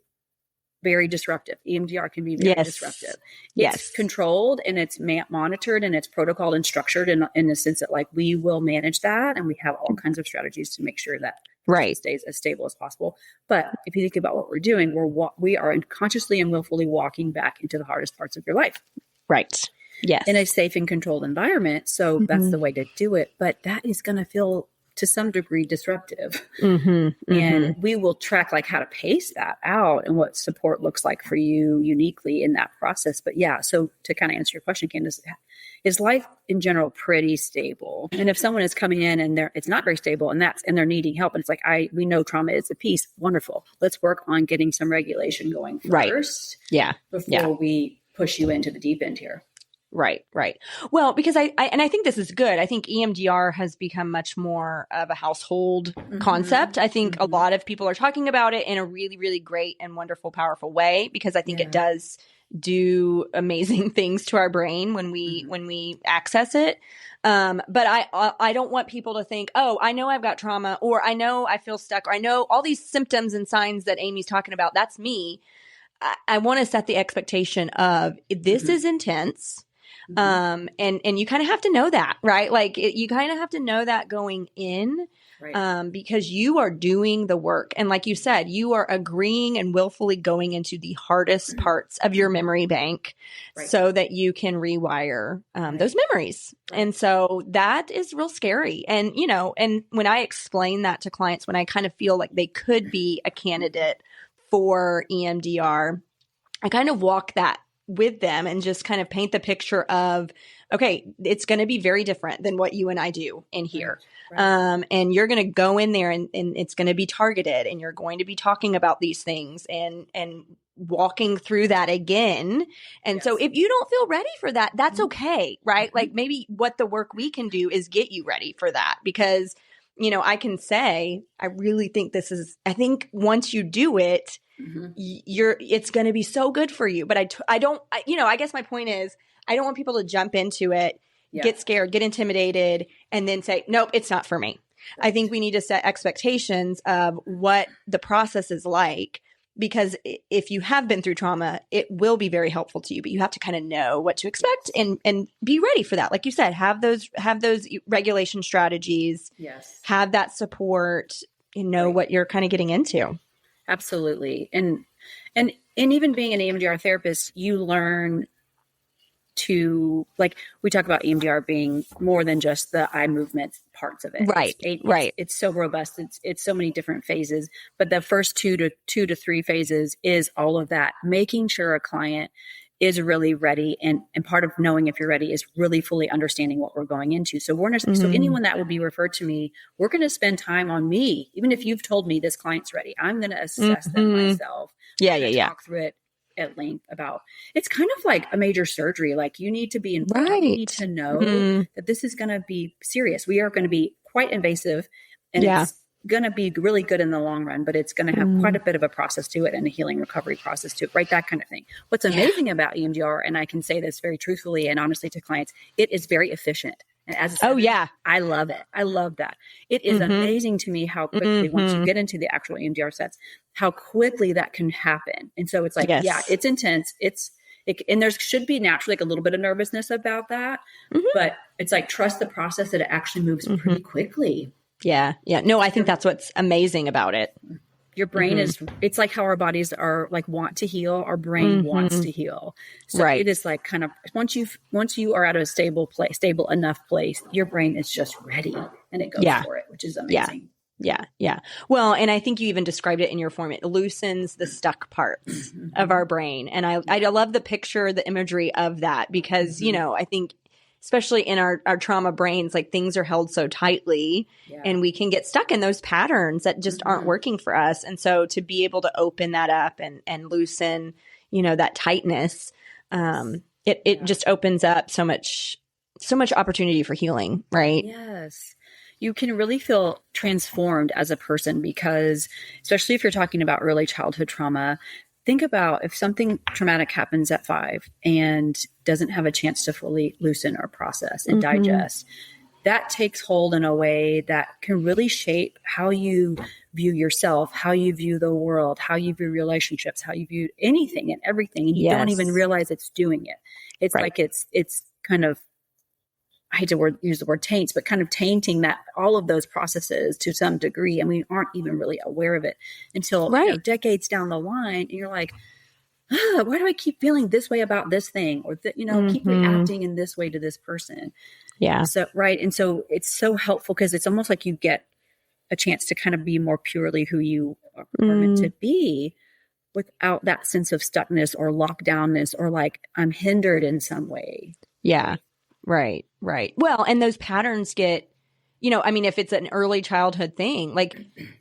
very disruptive. EMDR can be very disruptive. It's controlled and it's monitored and it's protocoled and structured in the sense that like we will manage that, and we have all kinds of strategies to make sure that it stays as stable as possible. But if you think about what we're doing, we are consciously and willfully walking back into the hardest parts of your life. Right. Yes. In a safe and controlled environment. So that's the way to do it. But that is going to feel to some degree disruptive. And we will track like how to pace that out and what support looks like for you uniquely in that process. But yeah, so to kind of answer your question, Candace, is life in general pretty stable? And if someone is coming in and it's not very stable and they're needing help, and it's like, we know trauma is a piece. Wonderful. Let's work on getting some regulation going first. Before we push you into the deep end here. Right. Well, because I think this is good. I think EMDR has become much more of a household concept. I think a lot of people are talking about it in a really, really great and wonderful, powerful way, because I think it does do amazing things to our brain when we access it. But I don't want people to think, oh, I know I've got trauma, or I know I feel stuck, or I know all these symptoms and signs that Amy's talking about. That's me. I want to set the expectation of this is intense. And you kind of have to know that, right? Like you kind of have to know that going in, because you are doing the work. And like you said, you are agreeing and willfully going into the hardest parts of your memory bank so that you can rewire those memories. And so that is real scary. And, and when I explain that to clients, when I kind of feel like they could be a candidate for EMDR, I kind of walk that with them and just kind of paint the picture of, okay, it's going to be very different than what you and I do in here. And you're going to go in there and it's going to be targeted, and you're going to be talking about these things and walking through that again. And so if you don't feel ready for that, that's okay, right? Like maybe what the work we can do is get you ready for that, because, I can say, I really think I think once you do it, it's going to be so good for you. But I guess my point is, I don't want people to jump into it, get scared, get intimidated, and then say, nope, it's not for me. I think we need to set expectations of what the process is like, because if you have been through trauma, it will be very helpful to you, but you have to kind of know what to expect and be ready for that. Like you said, have those regulation strategies, have that support, and know what you're kind of getting into. Absolutely. And even being an EMDR therapist, you learn to, like, we talk about EMDR being more than just the eye movement parts of it. Right. It's so robust. It's so many different phases, but the first two to three phases is all of that, making sure a client is really ready. And part of knowing if you're ready is really fully understanding what we're going into. So so anyone that would be referred to me, we're going to spend time on me. Even if you've told me this client's ready, I'm going to assess them myself. Talk through it at length about, it's kind of like a major surgery. Like you need to be involved. You need to know that this is going to be serious. We are going to be quite invasive, and it's going to be really good in the long run, but it's going to have quite a bit of a process to it and a healing recovery process to it, right? That kind of thing. What's amazing about EMDR, and I can say this very truthfully and honestly to clients, it is very efficient. And as I love it. I love that. It is amazing to me how quickly, once you get into the actual EMDR sets, how quickly that can happen. And so it's like, it's intense. And there should be naturally like a little bit of nervousness about that, but it's like, trust the process that it actually moves pretty quickly. Yeah. No, I think that's what's amazing about it. Your brain is, it's like how our bodies are like want to heal. Our brain wants to heal. So it is like kind of, once you are at a stable enough place, your brain is just ready and it goes for it, which is amazing. Yeah. Well, and I think you even described it in your form. It loosens the stuck parts of our brain. And I love the picture, the imagery of that, because, you know, I think especially in our trauma brains, like things are held so tightly and we can get stuck in those patterns that just aren't working for us. And so to be able to open that up and loosen, you know, that tightness, it just opens up so much opportunity for healing, right? Yes. You can really feel transformed as a person because, especially if you're talking about early childhood trauma, think about if something traumatic happens at 5 and doesn't have a chance to fully loosen or process and digest, that takes hold in a way that can really shape how you view yourself, how you view the world, how you view relationships, how you view anything and everything. And you don't even realize it's doing it. It's like it's kind of, I hate to use the word taints, but kind of tainting that all of those processes to some degree. And we aren't even really aware of it until you know, decades down the line. And you're like, why do I keep feeling this way about this thing? Or, you know, keep reacting in this way to this person. Yeah. So, And so it's so helpful because it's almost like you get a chance to kind of be more purely who you are meant to be without that sense of stuckness or lockdownness or like I'm hindered in some way. Yeah. Right. Well, and those patterns get, you know, I mean, if it's an early childhood thing, like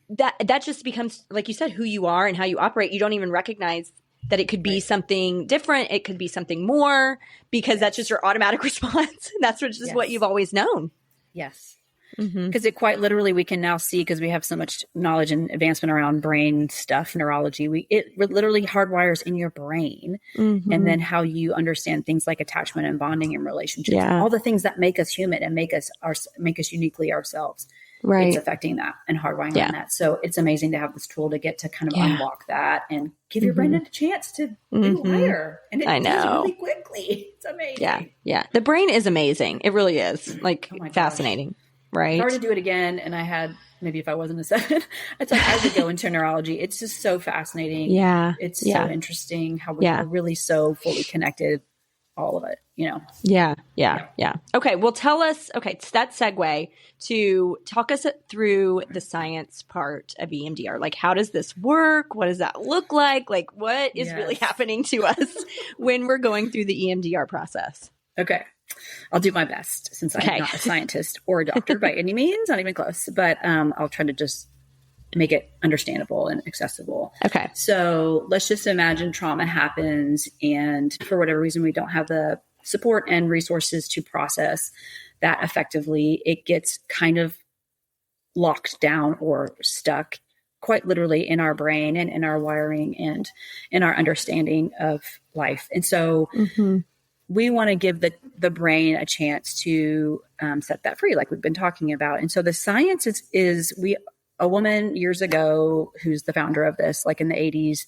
that just becomes, like you said, who you are and how you operate. You don't even recognize that it could be something different. It could be something more because that's just your automatic response. That's just what you've always known. Yes. Because it quite literally, we can now see, because we have so much knowledge and advancement around brain stuff, neurology, it literally hardwires in your brain. And then how you understand things like attachment and bonding and relationships, all the things that make us human and make us uniquely ourselves. Right. It's affecting that and hardwiring on that. So it's amazing to have this tool to get to kind of unlock that and give your brain a chance to rewire. And it does really quickly. It's amazing. Yeah. The brain is amazing. It really is. Like fascinating. Right. If I were to do it again and I had, maybe if I wasn't a 7, it's like I would go into neurology. It's just so fascinating. Yeah. It's so interesting how we are really so fully connected, all of it, you know? Yeah. Okay. Well, tell us, it's that segue to talk us through the science part of EMDR. Like, how does this work? What does that look like? Like, what is really happening to us when we're going through the EMDR process? Okay. I'll do my best since I'm not a scientist or a doctor by any means, not even close, but I'll try to just make it understandable and accessible. Okay. So let's just imagine trauma happens and for whatever reason, we don't have the support and resources to process that effectively. It gets kind of locked down or stuck quite literally in our brain and in our wiring and in our understanding of life. And so we want to give the brain a chance to set that free, like we've been talking about. And so the science is a woman years ago, who's the founder of this, like in the 80s,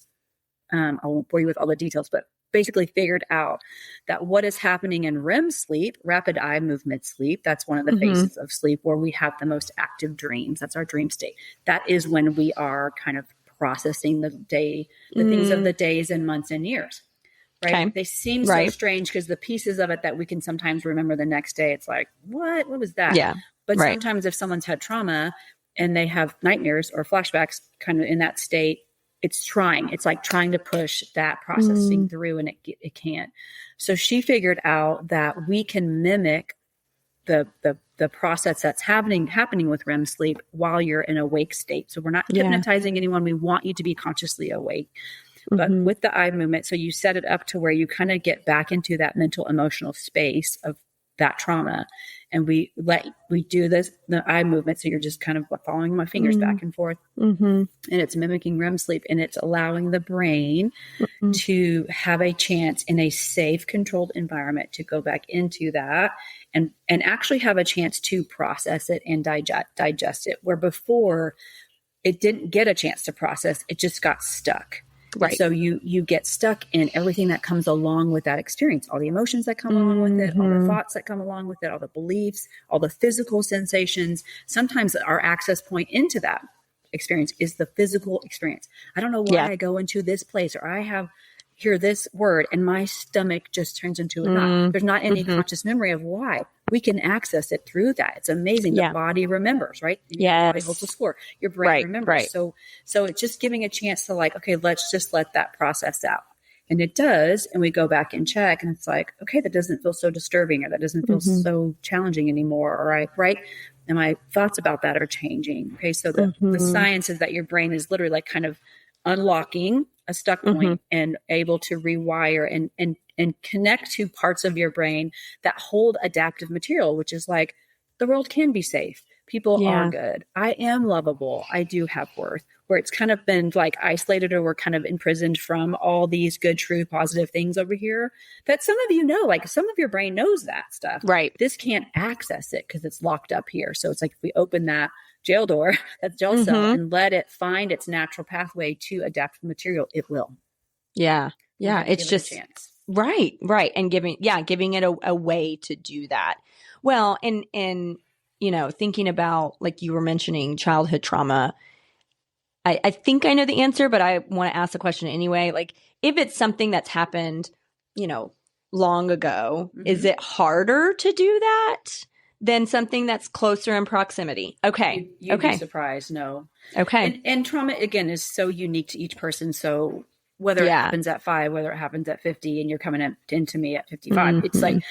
I won't bore you with all the details, but basically figured out that what is happening in REM sleep, rapid eye movement sleep, that's one of the phases of sleep where we have the most active dreams. That's our dream state. That is when we are kind of processing the things of the days and months and years. Right. Okay. They seem so strange because the pieces of it that we can sometimes remember the next day, it's like, what was that? Yeah. But sometimes if someone's had trauma and they have nightmares or flashbacks kind of in that state, it's like trying to push that processing through and it can't. So she figured out that we can mimic the process that's happening with REM sleep while you're in awake state. So we're not hypnotizing anyone. We want you to be consciously awake. But with the eye movement, so you set it up to where you kind of get back into that mental, emotional space of that trauma. And we do the eye movement. So you're just kind of following my fingers back and forth. And it's mimicking REM sleep. And it's allowing the brain to have a chance in a safe, controlled environment to go back into that and actually have a chance to process it and digest it. Where before it didn't get a chance to process, it just got stuck. Right. So you get stuck in everything that comes along with that experience, all the emotions that come along with it, all the thoughts that come along with it, all the beliefs, all the physical sensations. Sometimes our access point into that experience is the physical experience. I don't know why I go into this place, or I hear this word and my stomach just turns into a knot. There's not any conscious memory of why. We can access it through that. It's amazing. The body remembers, right? Your body holds the score. Your brain remembers. So it's just giving a chance to like, okay, let's just let that process out. And it does. And we go back and check, and it's like, okay, that doesn't feel so disturbing, or that doesn't feel so challenging anymore. Or right. And my thoughts about that are changing. Okay. So the science is that your brain is literally like kind of unlocking a stuck point and able to rewire and connect to parts of your brain that hold adaptive material, which is like, the world can be safe. People are good. I am lovable. I do have worth. Where it's kind of been like isolated, or we're kind of imprisoned from all these good, true, positive things over here that some of you know, like some of your brain knows that stuff. Right. This can't access it because it's locked up here. So it's like, if we open that jail door, that jail cell, and let it find its natural pathway to adaptive material, it will. Yeah. Yeah. It's just, right. And giving it a way to do that. Well, and, you know, thinking about, like you were mentioning, childhood trauma, I think I know the answer, but I want to ask the question anyway. Like, if it's something that's happened, you know, long ago, is it harder to do that than something that's closer in proximity? Okay. You'd be surprised. No. Okay. And trauma, again, is so unique to each person. So whether it happens at 5, whether it happens at 50, and you're coming into me at 55, it's like,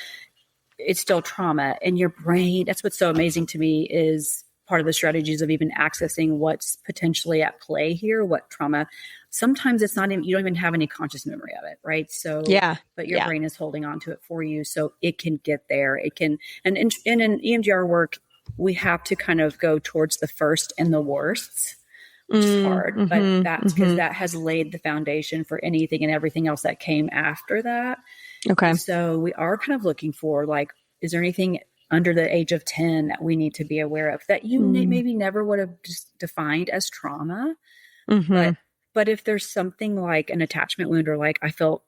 it's still trauma. And your brain, that's what's so amazing to me, is part of the strategies of even accessing what's potentially at play here, what trauma. Sometimes it's not even, you don't even have any conscious memory of it, right? So, but your brain is holding on to it for you, so it can get there. It can, and in EMDR work, we have to kind of go towards the first and the worsts, which is hard, but that's because that has laid the foundation for anything and everything else that came after that. Okay. So we are kind of looking for, like, is there anything under the age of 10 that we need to be aware of that you maybe never would have just defined as trauma. But if there's something like an attachment wound, or like I felt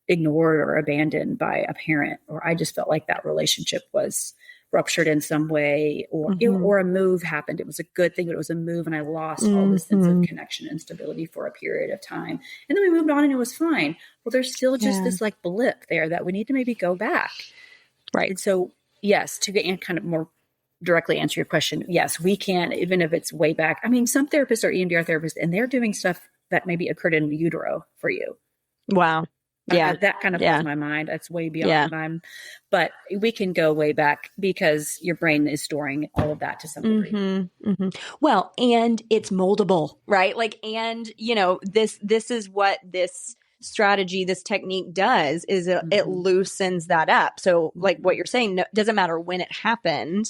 ignored or abandoned by a parent, or I just felt like that relationship was ruptured in some way, or a move happened. It was a good thing, but it was a move, and I lost all this sense of connection and stability for a period of time. And then we moved on and it was fine. Well, there's still just this like blip there that we need to maybe go back. Right. And so, yes, to kind of more directly answer your question, yes, we can, even if it's way back. I mean, some therapists are EMDR therapists, and they're doing stuff that maybe occurred in utero for you. Wow. Yeah. That kind of blows my mind. That's way beyond time. But we can go way back because your brain is storing all of that to some degree. Well, and it's moldable, right? Like, and you know, this is what this strategy, this technique does, is it loosens that up. So like what you're saying, doesn't matter when it happened.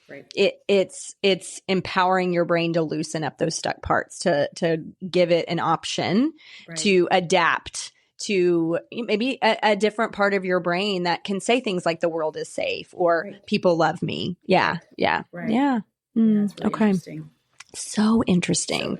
Right. It's empowering your brain to loosen up those stuck parts, to give it an option to adapt to maybe a different part of your brain that can say things like the world is safe, or people love me. Yeah. Yeah. Right. Yeah. Really interesting. So interesting.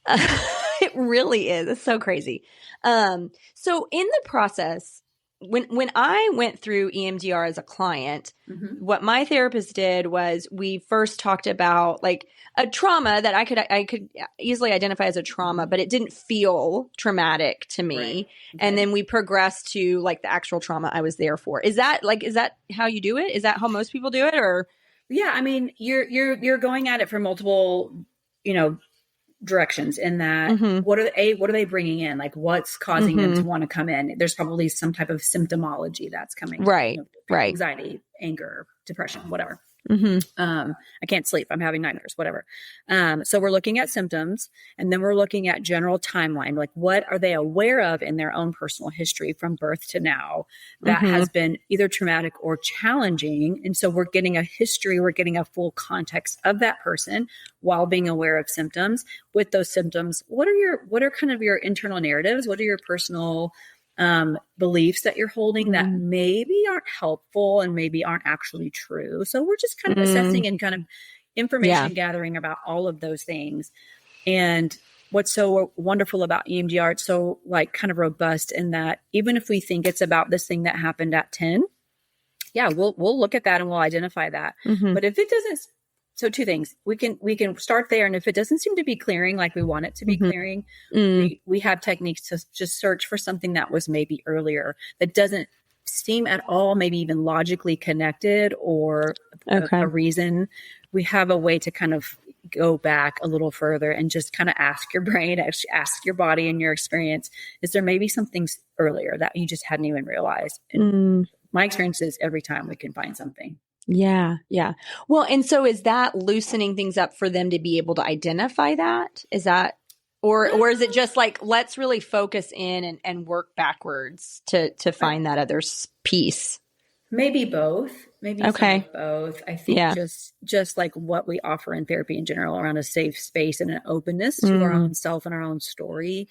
It really is. It's so crazy. So in the process, when I went through EMDR as a client, what my therapist did was, we first talked about like a trauma that I could easily identify as a trauma, but it didn't feel traumatic to me. Right. Okay. And then we progressed to like the actual trauma I was there for. Is that how you do it? Is that how most people do it? Or yeah, I mean, you're going at it from multiple, directions in that. What are they bringing in? Like, what's causing them to want to come in? There's probably some type of symptomology that's coming. Right. Right. Anxiety, anger, depression, whatever. I can't sleep. I'm having nightmares, whatever. So we're looking at symptoms, and then we're looking at general timeline. Like, what are they aware of in their own personal history from birth to now that has been either traumatic or challenging? And so we're getting a history, we're getting a full context of that person while being aware of symptoms. With those symptoms, what are kind of your internal narratives? What are your personal beliefs that you're holding that maybe aren't helpful and maybe aren't actually true? So we're just kind of assessing and kind of information gathering about all of those things. And what's so wonderful about EMDR, it's so like kind of robust in that even if we think it's about this thing that happened at 10, we'll look at that and we'll identify that. But if it doesn't So two things. We can start there. And if it doesn't seem to be clearing like we want it to be clearing, we have techniques to just search for something that was maybe earlier that doesn't seem at all, maybe even logically connected or a reason. We have a way to kind of go back a little further and just kind of ask your brain, ask your body and your experience, is there maybe something earlier that you just hadn't even realized? And my experience is every time we can find something. Yeah. Yeah. Well, and so is that loosening things up for them to be able to identify that? Is that, or is it just like, let's really focus in and work backwards to find that other piece? Maybe both. Maybe both. I think just like what we offer in therapy in general around a safe space and an openness to our own self and our own story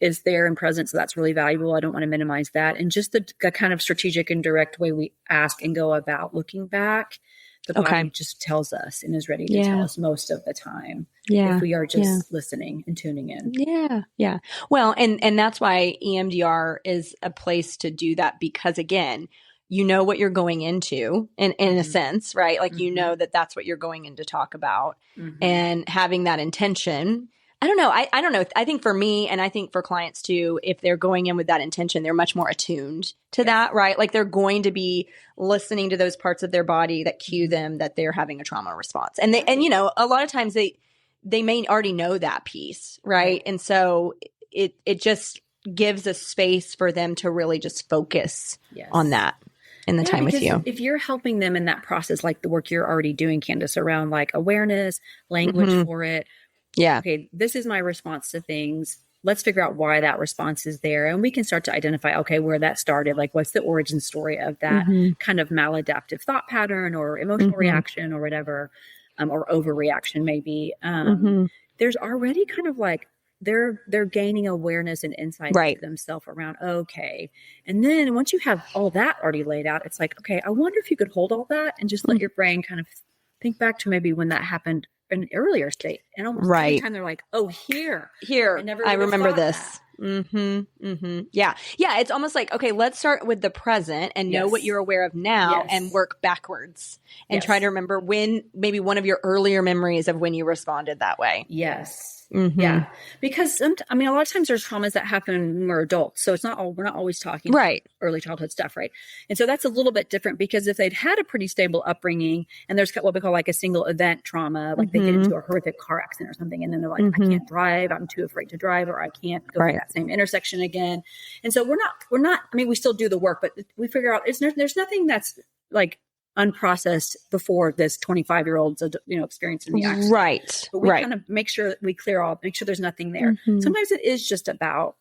is there and present. So that's really valuable. I don't want to minimize that. And just the kind of strategic and direct way we ask and go about looking back, the body just tells us and is ready to tell us most of the time. If we are just listening and tuning in. Yeah. Yeah. Well, and that's why EMDR is a place to do that, because again, you know what you're going into in a sense, right? Like, you know that that's what you're going in to talk about, and having that intention. I don't know. I don't know. I think for me, and I think for clients too, if they're going in with that intention, they're much more attuned to that, right? Like, they're going to be listening to those parts of their body that cue them that they're having a trauma response. And you know, a lot of times they may already know that piece, right? And so it just gives a space for them to really just focus on that in the time with you. If you're helping them in that process, like the work you're already doing, Candace, around like awareness, language for it. Yeah. Okay, this is my response to things. Let's figure out why that response is there. And we can start to identify, okay, where that started. Like, what's the origin story of that kind of maladaptive thought pattern or emotional reaction or whatever, or overreaction maybe. There's already kind of like, they're gaining awareness and insight into themselves around, okay. And then once you have all that already laid out, it's like, okay, I wonder if you could hold all that and just let your brain kind of think back to maybe when that happened in an earlier state. And almost every time they're like, oh, here, I remember this. Yeah. Yeah. It's almost like, okay, let's start with the present and know what you're aware of now and work backwards and try to remember when maybe one of your earlier memories of when you responded that way. Yes. Yeah. Because I mean, a lot of times there's traumas that happen when we're adults. So we're not always talking early childhood stuff. Right. And so that's a little bit different, because if they'd had a pretty stable upbringing and there's what we call like a single event trauma, like they get into a horrific car accident or something, and then they're like, I can't drive. I'm too afraid to drive, or I can't go through that same intersection again. And so we're not, I mean, we still do the work, but we figure out there's nothing that's like unprocessed before this 25-year-old's, experience in the accident. Right. But we kind of make sure that we make sure there's nothing there. Sometimes it is just about,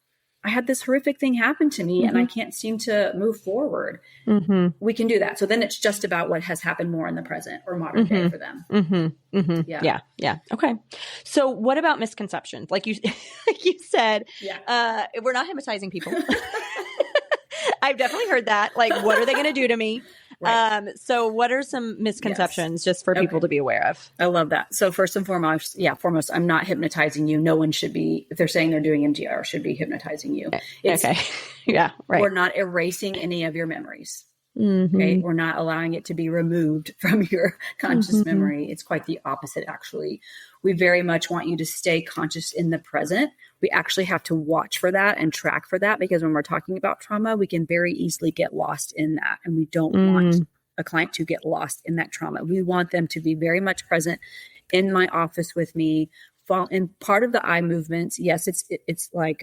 I had this horrific thing happen to me and I can't seem to move forward. We can do that. So then it's just about what has happened more in the present or modern day for them. Yeah. Yeah. Okay. So what about misconceptions? Like you said, we're not hypnotizing people. I've definitely heard that. Like, what are they going to do to me? So what are some misconceptions just for people to be aware of? I love that. So first and foremost, I'm not hypnotizing you. No one should be, if they're saying they're doing MDR, should be hypnotizing you. We're not erasing any of your memories. Okay. We're not allowing it to be removed from your conscious memory. It's quite the opposite, actually. We very much want you to stay conscious in the present. We actually have to watch for that and track for that, because when we're talking about trauma, we can very easily get lost in that. And we don't want a client to get lost in that trauma. We want them to be very much present in my office with me. In part of the eye movements, yes, it's like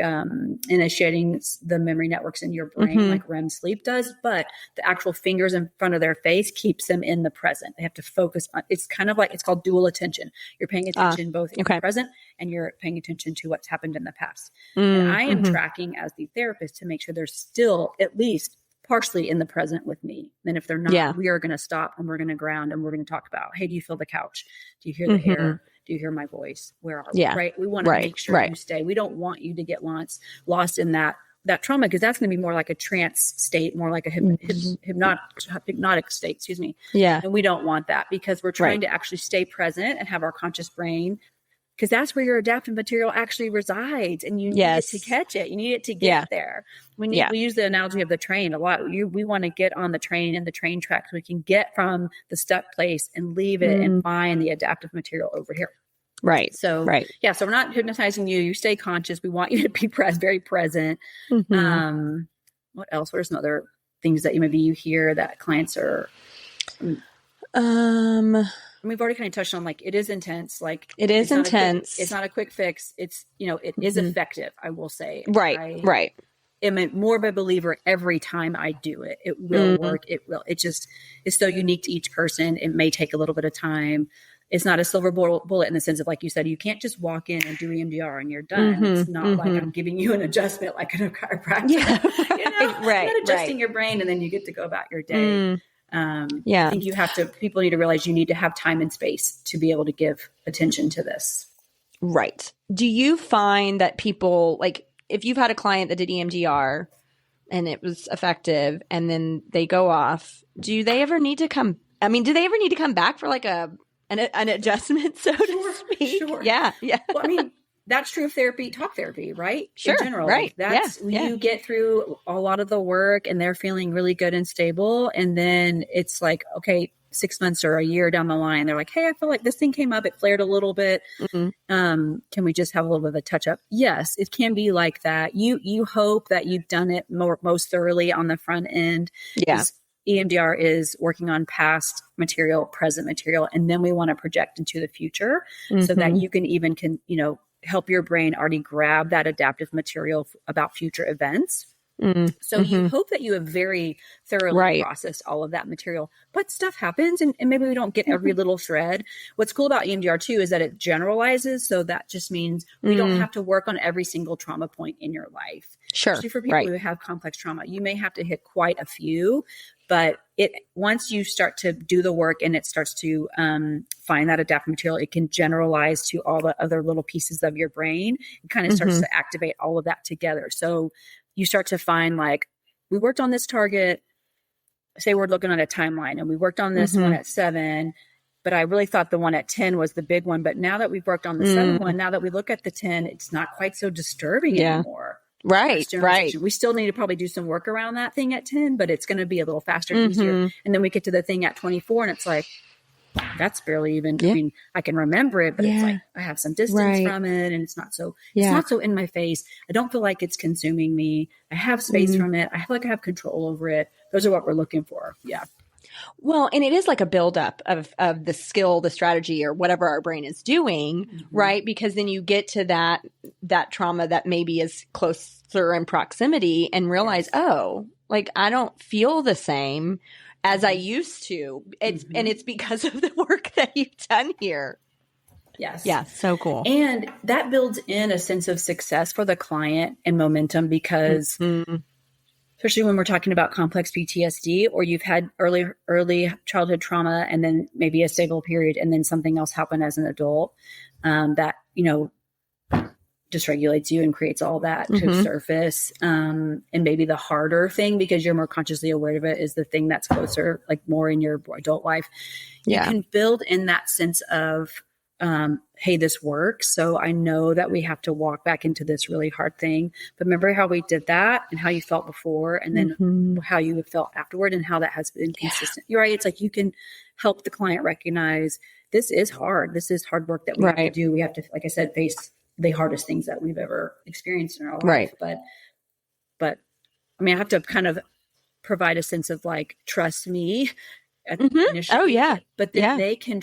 initiating the memory networks in your brain, like REM sleep does, but the actual fingers in front of their face keeps them in the present. They have to focus on, it's kind of like, it's called dual attention. You're paying attention both in the present and you're paying attention to what's happened in the past. And I am tracking as the therapist to make sure they're still at least partially in the present with me. Then if they're not, we are going to stop and we're going to ground and we're going to talk about, hey, do you feel the couch? Do you hear the air? Do you hear my voice? Where are we? Right. We want to make sure you stay. We don't want you to get lost in that trauma, because that's going to be more like a trance state, more like a hypnotic state, excuse me. Yeah. And we don't want that, because we're trying to actually stay present and have our conscious brain because that's where your adaptive material actually resides, and you need it to catch it. You need it to get there. We use the analogy of the train a lot. We want to get on the train and the train track so we can get from the stuck place and leave it and find the adaptive material over here. Right. So, yeah, so we're not hypnotizing you. You stay conscious. We want you to be very present. What else? What are some other things that maybe you hear that clients are, we've already kind of touched on, like, it is intense. Like, it is intense. It's not a quick fix. It's, it is effective, I will say. Right. I'm more of a believer every time I do it. It will work. It will. It just is so unique to each person. It may take a little bit of time. It's not a silver bullet in the sense of, like you said, you can't just walk in and do EMDR and you're done. It's not like I'm giving you an adjustment like in a chiropractor. Yeah. You're not adjusting your brain and then you get to go about your day. I think people need to realize you need to have time and space to be able to give attention to this. Right. Do you find that people, like, if you've had a client that did EMDR and it was effective and then they go off, do they ever need to come back for like an adjustment, so to speak? Sure. Yeah. Well, that's true of talk therapy, right? Sure. In general. Right. That's when you get through a lot of the work and they're feeling really good and stable. And then it's like, okay, 6 months or a year down the line, they're like, hey, I feel like this thing came up. It flared a little bit. Can we just have a little bit of a touch up? Yes, it can be like that. You hope that you've done it most thoroughly on the front end. Yeah. EMDR is working on past material, present material, and then we want to project into the future so that you can even help your brain already grab that adaptive material about future events. So you hope that you have very thoroughly processed all of that material, but stuff happens and maybe we don't get every little thread. What's cool about EMDR too is that it generalizes. So that just means we don't have to work on every single trauma point in your life. Sure. Especially for people who have complex trauma, you may have to hit quite a few, but once you start to do the work and it starts to find that adaptive material, it can generalize to all the other little pieces of your brain. It kind of starts to activate all of that together. So you start to find, like, we worked on this target, say we're looking at a timeline, and we worked on this one at 7, but I really thought the one at 10 was the big one. But now that we've worked on the 7 one, now that we look at the 10, it's not quite so disturbing anymore. Right. We still need to probably do some work around that thing at 10, but it's going to be a little faster and easier. And then we get to the thing at 24 and it's like, that's barely even, I mean, I can remember it, but it's like, I have some distance from it and it's not so in my face. I don't feel like it's consuming me. I have space from it. I feel like I have control over it. Those are what we're looking for. Yeah. Well, and it is like a buildup of the skill, the strategy, or whatever our brain is doing, right? Because then you get to that trauma that maybe is closer in proximity and realize, oh, like I don't feel the same as I used to. And it's because of the work that you've done here. Yes. Yeah. So cool. And that builds in a sense of success for the client and momentum because especially when we're talking about complex PTSD or you've had early childhood trauma and then maybe a stable period and then something else happened as an adult that, dysregulates you and creates all that to surface. And maybe the harder thing, because you're more consciously aware of it, is the thing that's closer, like more in your adult life. You can build in that sense of, hey, this works. So I know that we have to walk back into this really hard thing. But remember how we did that and how you felt before and then how you have felt afterward and how that has been consistent. You're right. It's like you can help the client recognize this is hard. This is hard work that we have to do. We have to, like I said, face the hardest things that we've ever experienced in our life. But I mean, I have to kind of provide a sense of like, trust me. Initially, oh yeah. But then they can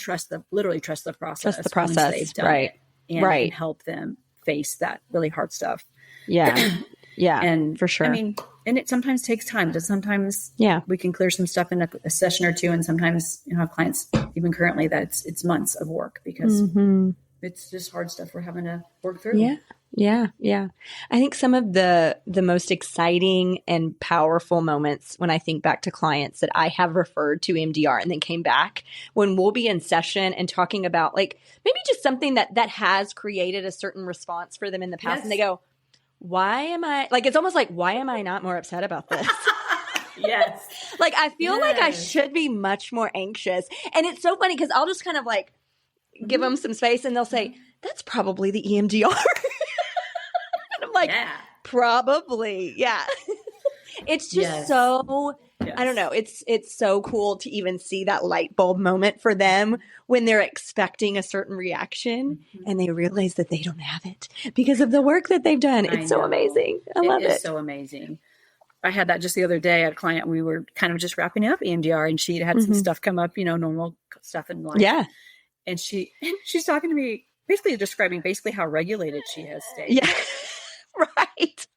literally trust the process. Trust the process. They've done right. it, and can help them face that really hard stuff. Yeah. Yeah. And for sure. I mean, and it sometimes takes time. But sometimes we can clear some stuff in a session or two. And sometimes, have clients even currently that it's months of work because it's just hard stuff we're having to work through. Yeah. Yeah. Yeah. I think some of the most exciting and powerful moments when I think back to clients that I have referred to EMDR and then came back when we'll be in session and talking about like maybe just something that has created a certain response for them in the past. And they go, why am I like, it's almost like, why am I not more upset about this? Yes. Like, I feel like I should be much more anxious. And it's so funny because I'll just kind of like give them some space and they'll say, that's probably the EMDR. And I'm like, Yeah. probably. Yeah. It's just I don't know. It's so cool to even see that light bulb moment for them when they're expecting a certain reaction and they realize that they don't have it because of the work that they've done. It's so amazing. I love it. It is so amazing. I had that just the other day. I had a client, we were kind of just wrapping up EMDR and she had some stuff come up, normal stuff in life. Yeah. And she's talking to me, basically describing how regulated she has stayed. Yeah.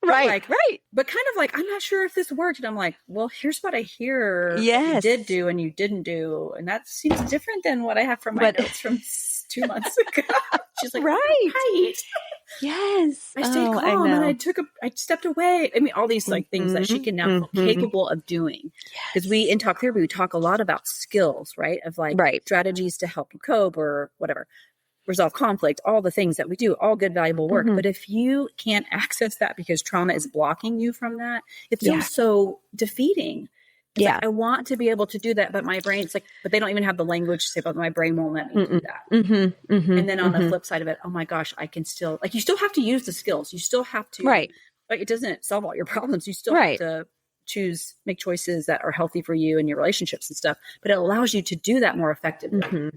Right. But kind of like, I'm not sure if this worked. And I'm like, well, here's what I hear you did do and you didn't do. And that seems different than what I have from my notes from 2 months ago. She's like, right. Yes. I stayed calm and I stepped away. I mean, all these things that she can now feel capable of doing. Because in talk therapy, we talk a lot about skills, right? Of strategies to help you cope or whatever. Resolve conflict, all the things that we do, all good, valuable work. But if you can't access that because trauma is blocking you from that, it feels so defeating. It's like, I want to be able to do that, but my brain's but they don't even have the language to say, but my brain won't let me do that. And then on the flip side of it, oh my gosh, I can still, you still have to use the skills. You still have to, it doesn't solve all your problems. You still have to make choices that are healthy for you and your relationships and stuff, but it allows you to do that more effectively. Right.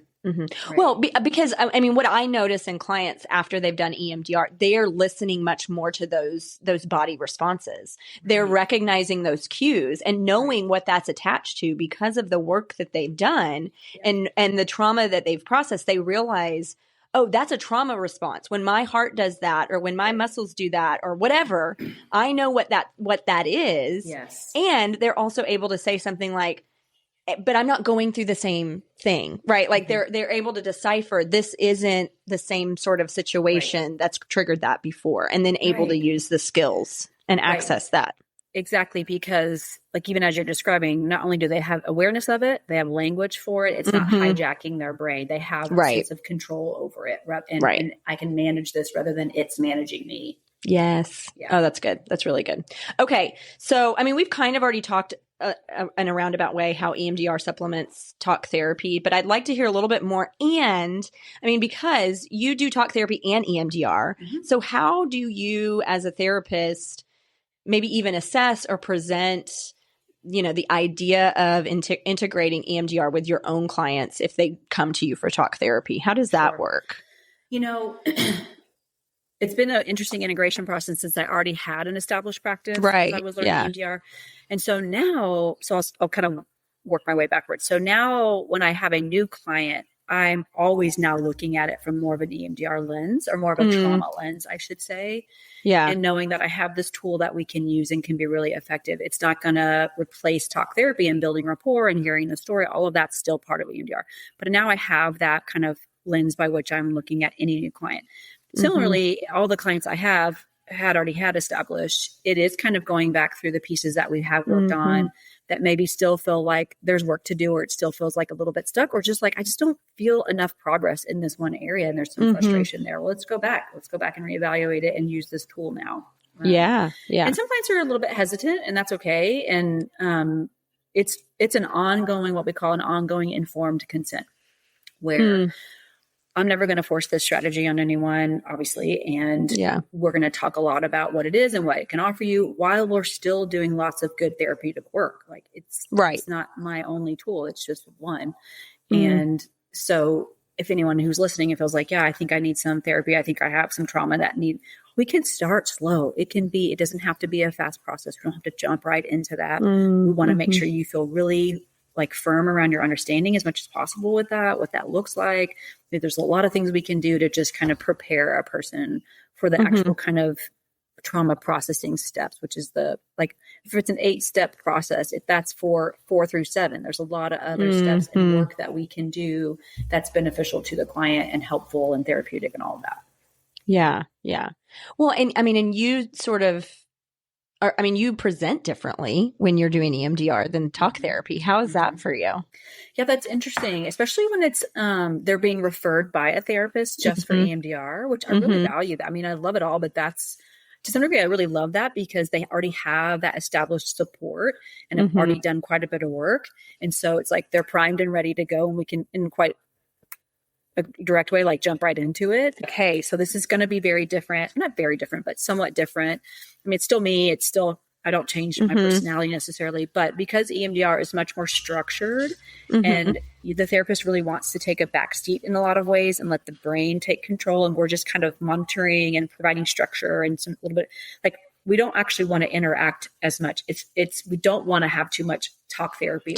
Well, because I mean, what I notice in clients after they've done EMDR, they are listening much more to those body responses. They're recognizing those cues and knowing what that's attached to because of the work that they've done and the trauma that they've processed. They realize, oh, that's a trauma response. When my heart does that, or when my muscles do that, or whatever, I know what that is. Yes. And they're also able to say something like, but I'm not going through the same thing, right? Like they're able to decipher this isn't the same sort of situation that's triggered that before, and then able to use the skills and access that. Exactly, because even as you're describing, not only do they have awareness of it, they have language for it. It's not hijacking their brain. They have a sense of control over it, and I can manage this rather than it's managing me. Yes. Yeah. Oh, that's good. That's really good. Okay. So, I mean, we've kind of already talked in a roundabout way how EMDR supplements talk therapy, but I'd like to hear a little bit more. And I mean, because you do talk therapy and EMDR, so how do you as a therapist maybe even assess or present, the idea of integrating EMDR with your own clients if they come to you for talk therapy? How does that work? It's been an interesting integration process since I already had an established practice. Right. I was learning EMDR. And so now, I'll kind of work my way backwards. So now when I have a new client, I'm always now looking at it from more of an EMDR lens, or more of a trauma lens, I should say. Yeah. And knowing that I have this tool that we can use and can be really effective. It's not going to replace talk therapy and building rapport and hearing the story. All of that's still part of EMDR. But now I have that kind of lens by which I'm looking at any new client. Similarly, all the clients I have already had established, it is kind of going back through the pieces that we have worked on that maybe still feel like there's work to do, or it still feels like a little bit stuck, or just like, I just don't feel enough progress in this one area and there's some frustration there. Well, let's go back and reevaluate it and use this tool now. Yeah. And some clients are a little bit hesitant, and that's okay. And it's an ongoing, what we call an ongoing informed consent, where I'm never going to force this strategy on anyone, obviously. And we're going to talk a lot about what it is and what it can offer you while we're still doing lots of good therapeutic work. Like it's not my only tool. It's just one. And so if anyone who's listening, it feels like, I think I need some therapy. I think I have some trauma we can start slow. It doesn't have to be a fast process. We don't have to jump right into that. We want to make sure you feel really firm around your understanding as much as possible with that, what that looks like. There's a lot of things we can do to just kind of prepare a person for the actual kind of trauma processing steps, which is if it's an 8-step process, if that's 4 through 7, there's a lot of other steps and work that we can do that's beneficial to the client and helpful and therapeutic and all of that. Yeah. Yeah. Well, and you sort of, you present differently when you're doing EMDR than talk therapy. How is that for you? Yeah, that's interesting, especially when it's they're being referred by a therapist just for EMDR, which I really value that. I mean, I love it all, but that's to some degree, I really love that because they already have that established support and have already done quite a bit of work. And so it's like they're primed and ready to go, and we can, a direct way, like jump right into it. Like, hey, so this is going to be very different, not very different, but somewhat different. I mean, it's still me. It's still, I don't change my personality necessarily, but because EMDR is much more structured and the therapist really wants to take a back seat in a lot of ways and let the brain take control. And we're just kind of monitoring and providing structure and some little bit like, we don't actually want to interact as much. We don't want to have too much talk therapy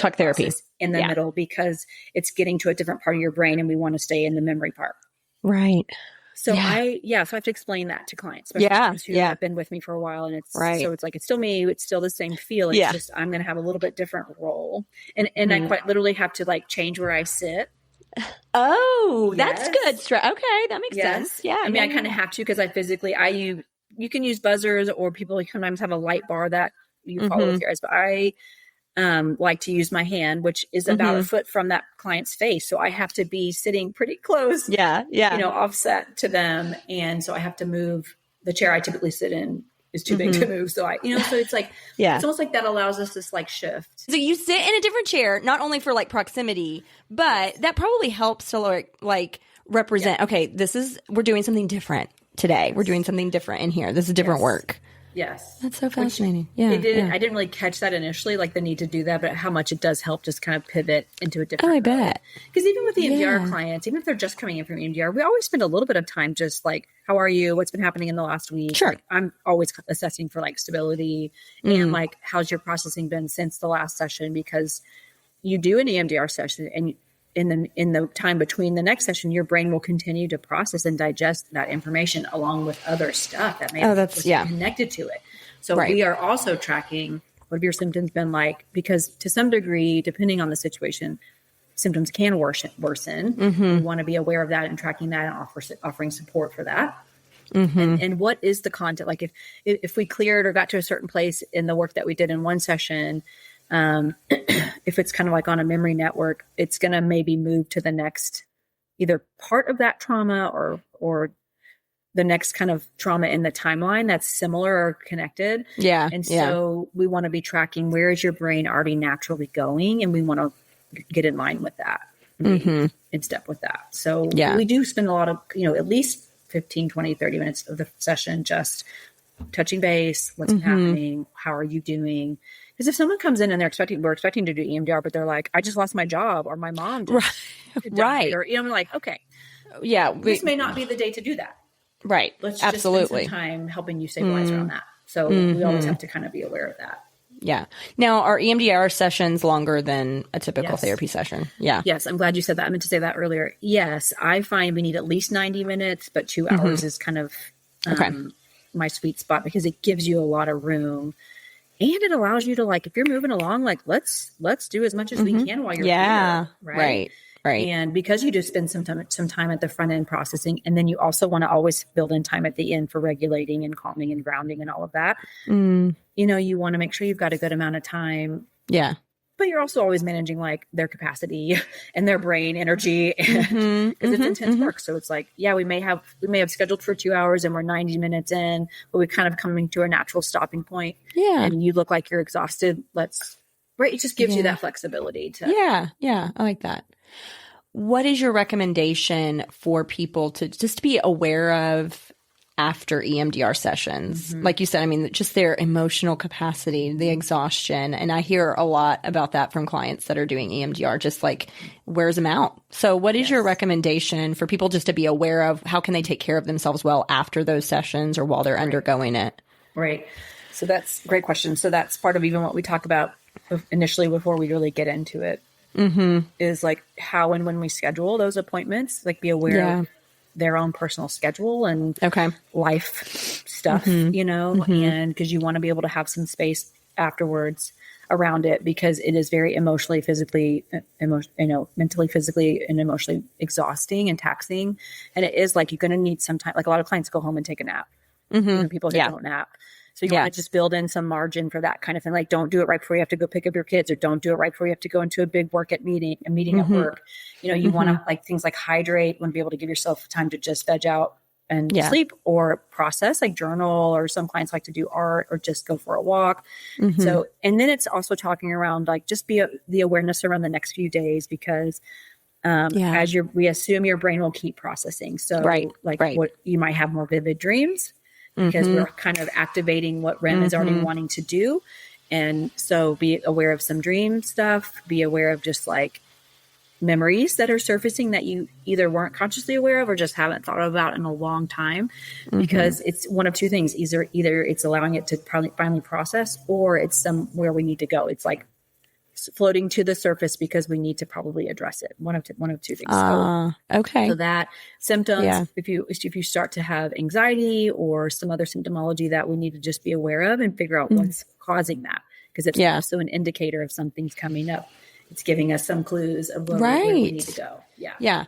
in the middle because it's getting to a different part of your brain and we want to stay in the memory part. Right. So so I have to explain that to clients, especially who have been with me for a while. And so it's like, it's still me. It's still the same feel. It's just, I'm going to have a little bit different role. And I quite literally have to like change where I sit. Oh, that's good. Okay. That makes sense. Yeah. I mean, I kind of have to, because you can use buzzers, or people sometimes have a light bar that you follow with your eyes, but I like to use my hand, which is about a foot from that client's face. So I have to be sitting pretty close, offset to them. And so I have to move. The chair I typically sit in is too big to move. So so it's like, it's almost like that allows us this like shift. So you sit in a different chair, not only for like proximity, but that probably helps to like represent, okay, we're doing something different today. We're doing something different in here. This is different work. Yes. That's so fascinating. I didn't really catch that initially, like the need to do that, but how much it does help just kind of pivot into a different. I bet. Because even with the EMDR clients, even if they're just coming in from EMDR, we always spend a little bit of time just like, how are you? What's been happening in the last week? Sure. Like, I'm always assessing for like stability and like, how's your processing been since the last session? Because you do an EMDR session and in the time between the next session, your brain will continue to process and digest that information along with other stuff that may be connected to it. So we are also tracking what have your symptoms been like, because to some degree, depending on the situation, symptoms can worsen. We want to be aware of that and tracking that and offering support for that. And what is the content? Like if we cleared or got to a certain place in the work that we did in one session, if it's kind of like on a memory network, it's going to maybe move to the next either part of that trauma or the next kind of trauma in the timeline that's similar or connected. Yeah. And so we want to be tracking, where is your brain already naturally going? And we want to get in line with that, in step with that. So we do spend a lot of, at least 15, 20, 30 minutes of the session just touching base. What's happening? How are you doing? Because if someone comes in and we're expecting to do EMDR, but they're like, I just lost my job, or my mom just died, or I'm like, okay, this may not be the day to do that. Right. Let's just spend some time helping you stabilize around that. So we always have to kind of be aware of that. Yeah. Now, are EMDR sessions longer than a typical therapy session? Yeah. Yes. I'm glad you said that. I meant to say that earlier. Yes. I find we need at least 90 minutes, but 2 hours is kind of my sweet spot, because it gives you a lot of room. And it allows you to, like, if you're moving along, like, let's do as much as we can while you're here. Right. And because you do spend some time at the front end processing, and then you also want to always build in time at the end for regulating and calming and grounding and all of that. You want to make sure you've got a good amount of time. Yeah. But you're also always managing like their capacity and their brain energy, because it's intense work. So it's like, we may have scheduled for 2 hours and we're 90 minutes in, but we're kind of coming to a natural stopping point. Yeah. And you look like you're exhausted. It just gives you that flexibility to. Yeah. I like that. What is your recommendation for people to just be aware of after EMDR sessions? Like you said, I mean, just their emotional capacity, the exhaustion. And I hear a lot about that from clients that are doing EMDR, just like wears them out. So what is your recommendation for people just to be aware of? How can they take care of themselves well after those sessions or while they're undergoing it? Right. So that's a great question. So that's part of even what we talk about initially before we really get into it, is like how and when we schedule those appointments, like be aware of their own personal schedule and life stuff, and because you want to be able to have some space afterwards around it, because it is very emotionally, physically, mentally, physically, and emotionally exhausting and taxing. And it is like, you're going to need some time. Like a lot of clients go home and take a nap. People don't nap. So you want to just build in some margin for that kind of thing. Like, don't do it right before you have to go pick up your kids, or don't do it right before you have to go into a big meeting at work. You want to, like, things like hydrate, want to be able to give yourself time to just veg out and sleep, or process, like journal, or some clients like to do art, or just go for a walk. So, and then it's also talking around, like, just the awareness around the next few days, because As we assume your brain will keep processing. So what you might have more vivid dreams because we're kind of activating what REM is already wanting to do. And so be aware of some dream stuff, be aware of just like memories that are surfacing that you either weren't consciously aware of or just haven't thought about in a long time, because it's one of two things. Either it's allowing it to finally process, or it's somewhere we need to go. It's like floating to the surface because we need to probably address it. One of two things. Okay. So that symptoms, if you start to have anxiety or some other symptomology that we need to just be aware of and figure out what's causing that, because it's also an indicator of something's coming up. It's giving us some clues of where we need to go. Yeah.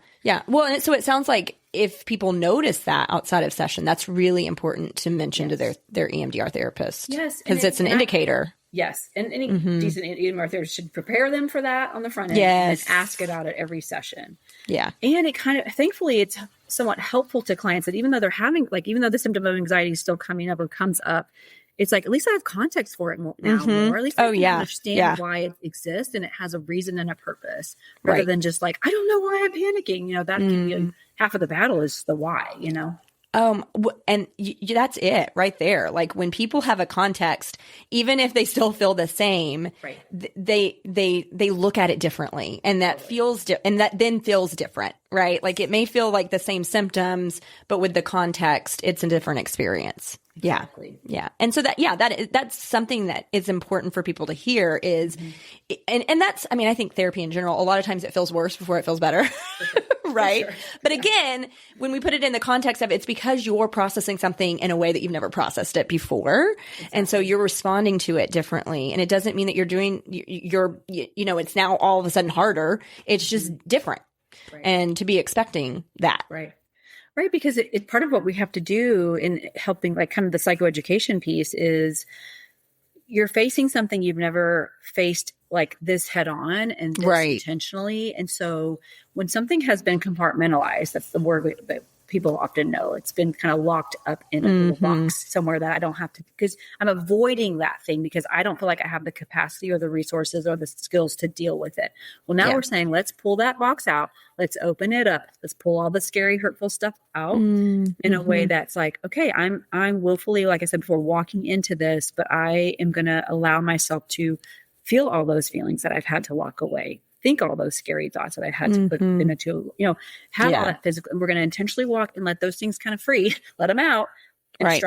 Well, so it sounds like if people notice that outside of session, that's really important to mention to their EMDR therapist. Yes. Because it's an indicator. Yes. And any decent EMDR therapist should prepare them for that on the front end and ask about it every session. Yeah. And it kind of, thankfully, it's somewhat helpful to clients that even though they're having, like, even though the symptom of anxiety is still coming up or comes up, it's like, at least I have context for it now more. At least I can understand why it exists and it has a reason and a purpose, rather than just like, I don't know why I'm panicking. That can be half of the battle is the why, And that's it right there. Like when people have a context, even if they still feel the same, they look at it differently, and that and that then feels different, right? Like it may feel like the same symptoms, but with the context, it's a different experience. Exactly. Yeah. And so that's something that is important for people to hear is, and that's, I mean, I think therapy in general, a lot of times it feels worse before it feels better. Right. Sure. But again, when we put it in the context of it's because you're processing something in a way that you've never processed it before. Exactly. And so you're responding to it differently. And it doesn't mean that it's now all of a sudden harder. It's just different. Right. And to be expecting that. Right. Right. Because it part of what we have to do in helping, like kind of the psychoeducation piece, is you're facing something you've never faced like this head on and this intentionally. And so when something has been compartmentalized, that's the word that people often know, it's been kind of locked up in a little box somewhere that I don't have to, because I'm avoiding that thing because I don't feel like I have the capacity or the resources or the skills to deal with it. Well, now we're saying, let's pull that box out. Let's open it up. Let's pull all the scary, hurtful stuff out in a way that's like, okay, I'm willfully, like I said before, walking into this, but I am going to allow myself to feel all those feelings that I've had to lock away. Think all those scary thoughts that I had to put into, have all that physical. And we're going to intentionally walk and let those things kind of free, let them out in a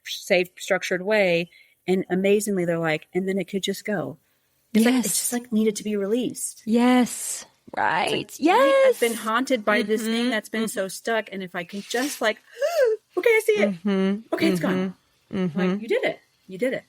safe, structured way. And amazingly, they're like, and then it could just go. It's like, it's just like needed to be released. Yes. Right. Like, yes. I've been haunted by this thing that's been so stuck. And if I can just like, okay, I see it. Okay, it's gone. Like, you did it. You did it.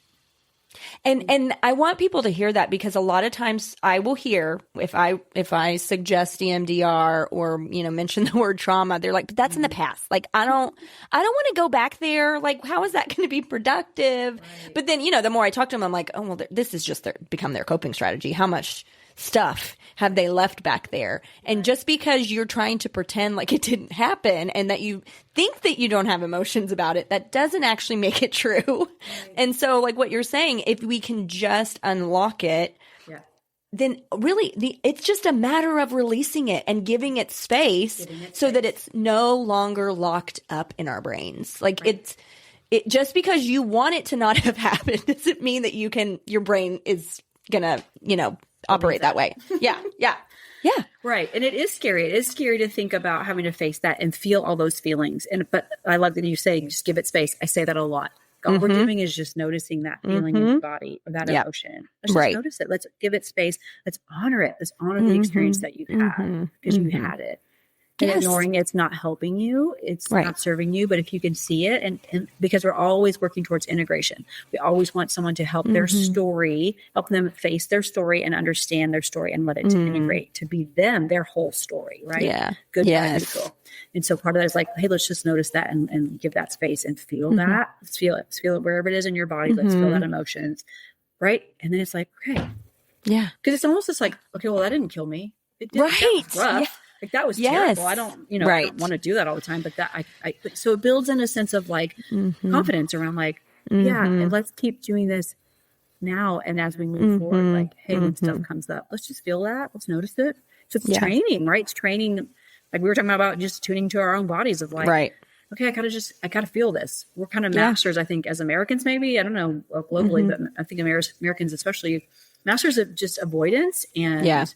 And I want people to hear that, because a lot of times I will hear if I suggest EMDR or, mention the word trauma, they're like, but that's in the past. Like, I don't want to go back there. Like, how is that going to be productive? Right. But then, the more I talk to them, I'm like, oh, well, this is just become their coping strategy. How much stuff have they left back there? And just because you're trying to pretend like it didn't happen and that you think that you don't have emotions about it, that doesn't actually make it true. Right. And so like what you're saying, if we can just unlock it, then really it's just a matter of releasing it and giving it space so that it's no longer locked up in our brains. Like it just because you want it to not have happened doesn't mean that your brain is gonna, operate that way. Yeah. Right. And it is scary. It is scary to think about having to face that and feel all those feelings. But I love that you say, just give it space. I say that a lot. All we're doing is just noticing that feeling in your body or that emotion. Let's just notice it. Let's give it space. Let's honor it. Let's honor the experience that you've had because you had it. And ignoring it's not helping you. It's not serving you. But if you can see it, and because we're always working towards integration, we always want someone to help their story, help them face their story and understand their story and let it integrate to be them, their whole story, right? Yeah. Good, bad, neutral. And so part of that is like, hey, let's just notice that and give that space and feel that. Let's feel it. Let's feel it wherever it is in your body. Let's feel that emotions, right? And then it's like, okay. Yeah. Because it's almost just like, okay, well, that didn't kill me. It did. Right. That was rough. Yeah. Like that was terrible. I don't, I don't want to do that all the time, but so it builds in a sense of like confidence around like, and let's keep doing this now. And as we move forward, like, hey, when stuff comes up, let's just feel that. Let's notice it. So it's training, right? It's training. Like we were talking about just tuning to our own bodies of like, right. okay, I gotta feel this. We're kind of masters, I think, as Americans, maybe, I don't know, globally, but I think Americans, especially, masters of just avoidance and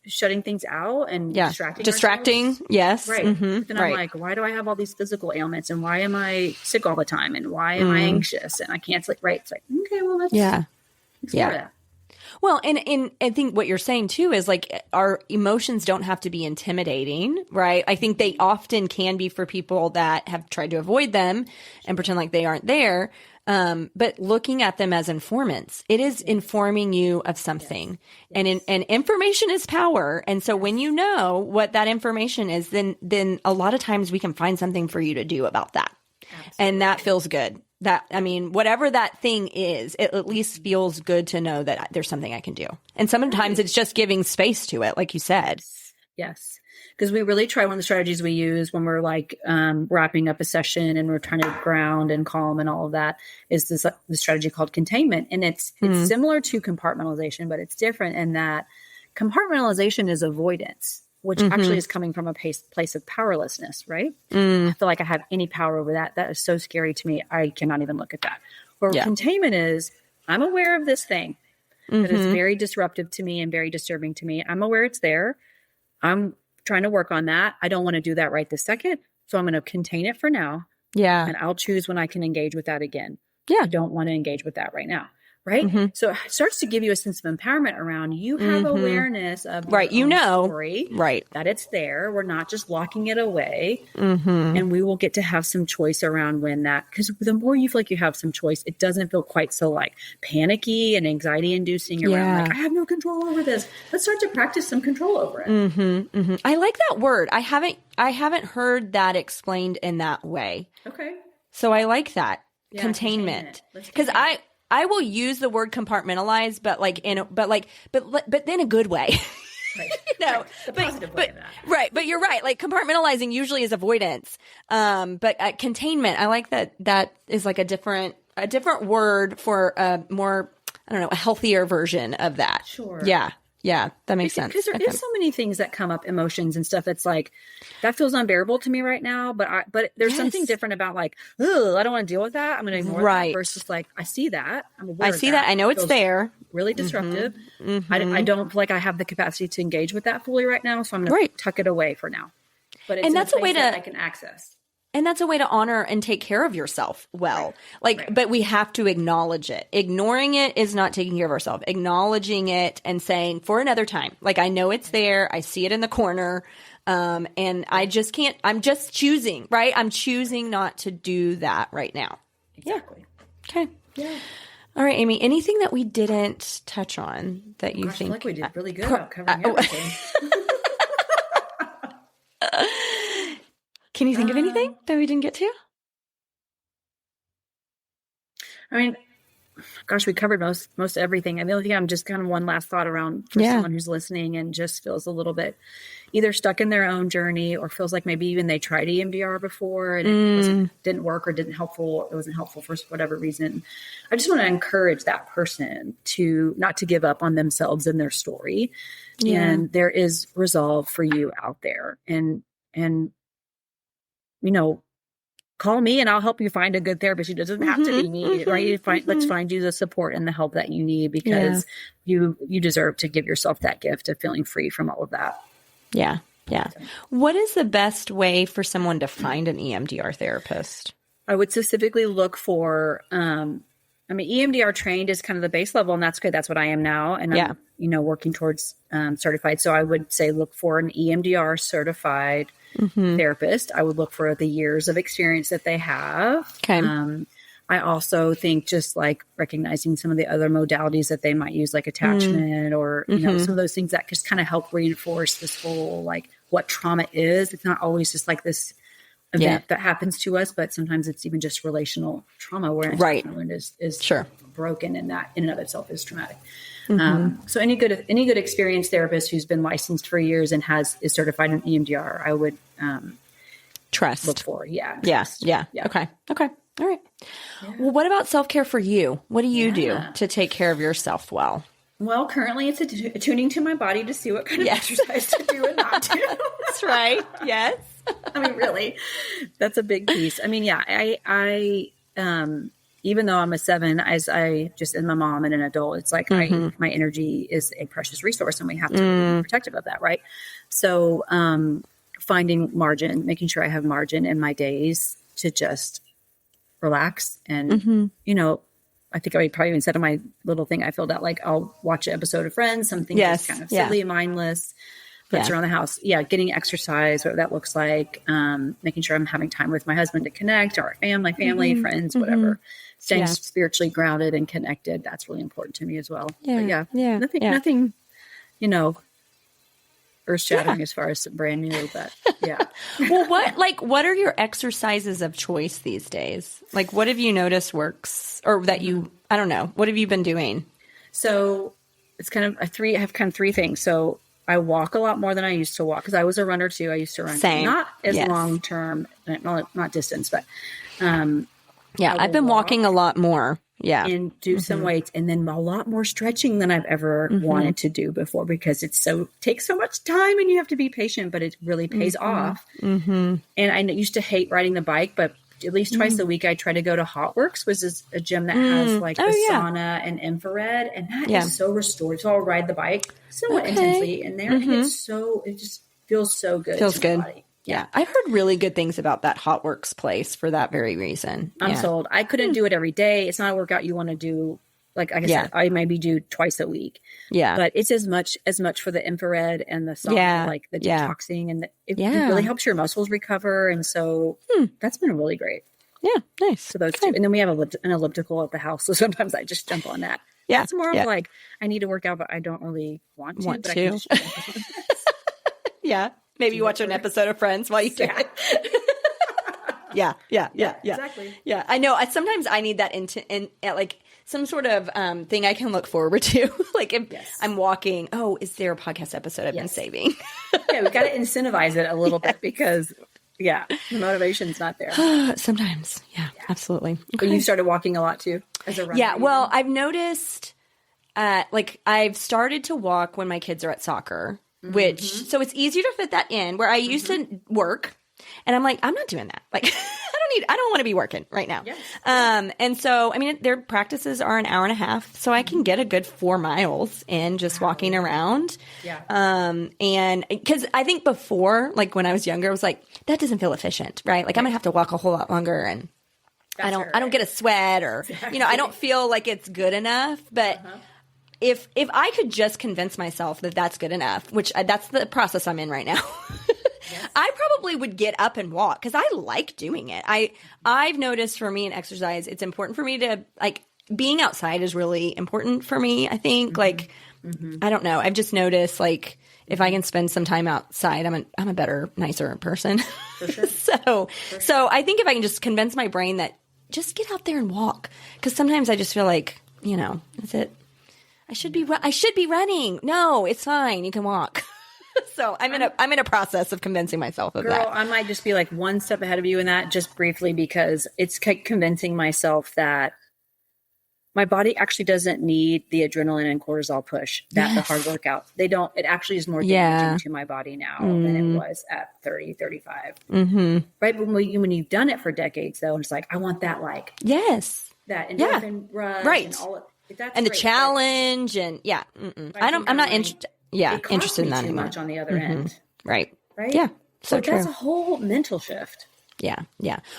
shutting things out and distracting ourselves. Yes. Right. But then I'm like, why do I have all these physical ailments and why am I sick all the time? And why am I anxious and I can't sleep? Right. It's like, okay, well, let's explore that. Well, and I think what you're saying too is like our emotions don't have to be intimidating, right? I think they often can be for people that have tried to avoid them and pretend like they aren't there. But looking at them as informants, it is informing you of something. Yes. And information is power. And so when you know what that information is, then a lot of times we can find something for you to do about that. Absolutely. And that feels good. Whatever that thing is, it at least feels good to know that there's something I can do. And sometimes it's just giving space to it, like you said. Yes. Because we really try, one of the strategies we use when we're like wrapping up a session and we're trying to ground and calm and all of that is the strategy called containment. And it's similar to compartmentalization, but it's different in that compartmentalization is avoidance, which actually is coming from a place of powerlessness, right? I feel like I have any power over that. That is so scary to me. I cannot even look at that. Where containment is, I'm aware of this thing that is very disruptive to me and very disturbing to me. I'm aware it's there. I'm trying to work on that. I don't want to do that right this second. So I'm going to contain it for now. Yeah. And I'll choose when I can engage with that again. Yeah. I don't want to engage with that right now. Right. So it starts to give you a sense of empowerment around you have awareness of your own story, that it's there. We're not just locking it away and we will get to have some choice around when that, because the more you feel like you have some choice, it doesn't feel quite so like panicky and anxiety inducing around like, I have no control over this. Let's start to practice some control over it. I like that word. I haven't heard that explained in that way. Okay. So I like that. Containment. Because I will use the word compartmentalize, but but then a good way. Right. The positive way of that. But you're right. Like compartmentalizing usually is avoidance. But containment, I like that is like a different word for a more, I don't know, a healthier version of that. Sure. Yeah, that makes sense. Because there is so many things that come up, emotions and stuff that's like, that feels unbearable to me right now. But there's something different about like, oh, I don't want to deal with that. I'm going to ignore that versus like, I see that. I'm aware of that. I know it's there. Really disruptive. I don't feel like I have the capacity to engage with that fully right now. So I'm going to tuck it away for now. But it's that's a way that I can access. And that's a way to honor and take care of yourself well. But we have to acknowledge it. Ignoring it is not taking care of ourselves. Acknowledging it and saying, for another time, like I know it's there. I see it in the corner. And I just can't, I'm just choosing, right? I'm choosing not to do that right now. Exactly. Yeah. Okay. Yeah. All right, Amy, anything that we didn't touch on that you think? I feel like we did really good about covering everything. Can you think of anything that we didn't get to? I mean, gosh, we covered most everything. And the only thing I'm just kind of one last thought around for someone who's listening and just feels a little bit either stuck in their own journey or feels like maybe even they tried EMDR before and it didn't work or it wasn't helpful for whatever reason. I just want to encourage that person to not to give up on themselves and their story. Yeah. And there is resolve for you out there. And call me and I'll help you find a good therapist. It doesn't have to be me, right? Let's find you the support and the help that you need because you deserve to give yourself that gift of feeling free from all of that. Yeah. Yeah. What is the best way for someone to find an EMDR therapist? I would specifically look for, EMDR trained is kind of the base level and that's good. That's what I am now. And I'm, working towards certified. So I would say look for an EMDR certified therapist. I would look for the years of experience that they have. Okay. I also think just like recognizing some of the other modalities that they might use, like attachment or, some of those things that just kind of help reinforce this whole, like what trauma is. It's not always just like this event that happens to us, but sometimes it's even just relational trauma where is sure broken and that in and of itself is traumatic. So any good experienced therapist who's been licensed for years and is certified in EMDR, I would trust look for. Yeah. Okay. All right. Yeah. Well, what about self-care for you? What do you do to take care of yourself well? Well, currently it's attuning to my body to see what kind of exercise to do and not do. That's right. Yes. I mean, really, that's a big piece. I mean, yeah, I even though I'm a 7, as I just am a mom and an adult, it's like my energy is a precious resource and we have to be protective of that. Right. So, finding margin, making sure I have margin in my days to just relax. And, you know, I think I probably even said in my little thing I filled out, like, I'll watch an episode of Friends, something just kind of silly, mindless, puts around the house. Yeah. Getting exercise, what that looks like, making sure I'm having time with my husband to connect, or family, friends, whatever. Staying spiritually grounded and connected. That's really important to me as well. Yeah. But nothing, you know, earth shattering as far as brand new, but yeah. Well, what are your exercises of choice these days? Like, what have you noticed works, or that I don't know, what have you been doing? So it's kind of I have kind of 3 things. So I walk a lot more than I used to walk, because I was a runner too. I used to run, not as long term, not distance, but, I've been walking a lot more. Yeah. And do some weights, and then a lot more stretching than I've ever wanted to do before, because takes so much time and you have to be patient, but it really pays off. And I used to hate riding the bike, but at least twice a week I try to go to Hotworks, which is a gym that has like a sauna and infrared, and that is so restorative. So I'll ride the bike somewhat intensely in there, and it just feels so good. Feels good. Body. Yeah. I've heard really good things about that Hotworks place for that very reason. I'm sold. I couldn't do it every day. It's not a workout you want to do. Like I said, I maybe do twice a week. Yeah. But it's as much for the infrared and the sauna, like the detoxing, and it really helps your muscles recover. And so that's been really great. Yeah. Nice. So those 2. And then we have an elliptical at the house. So sometimes I just jump on that. Yeah. It's more of like, I need to work out, but I don't really want to. But I can just jump on yeah. Maybe you watch an episode of Friends while you do it. Yeah. Exactly. Yeah. I know. Sometimes I need that like some sort of thing I can look forward to. Like if I'm walking, is there a podcast episode I've been saving? We've got to incentivize it a little bit, because the motivation's not there. Sometimes. Yeah, absolutely. Okay. But you started walking a lot too as a runner. Yeah. Well, I've noticed, I've started to walk when my kids are at soccer. So it's easier to fit that in, where I used to work, and I'm like, I'm not doing that. Like, I don't want to be working right now. Yes. And so, I mean, their practices are an hour and a half, so I can get a good 4 miles in just walking around. Yeah. And because I think before, like when I was younger, I was like, that doesn't feel efficient, right? Like I'm gonna have to walk a whole lot longer, and I don't get a sweat, or, I don't feel like it's good enough, but if I could just convince myself that that's good enough, which that's the process I'm in right now, I probably would get up and walk, because I like doing it. I've noticed for me in exercise, it's important for me to, like, being outside is really important for me, I think. I don't know. I've just noticed, like, if I can spend some time outside, I'm a better, nicer person. For sure. So I think if I can just convince my brain that just get out there and walk, because sometimes I just feel like, is it? I should be running. No, it's fine. You can walk. So I'm in a process of convincing myself of that. I might just be like one step ahead of you in that, just briefly, because it's convincing myself that my body actually doesn't need the adrenaline and cortisol push that the hard workout. They don't. It actually is more damaging to my body now than it was at 30, 35. Right? But when you've done it for decades, though, it's like, I want that, like, that endorphin rush, right? And all and the challenge, and I'm not interested. Interested in that anymore. Much on the other end, right? Yeah, so true. That's a whole mental shift. Yeah.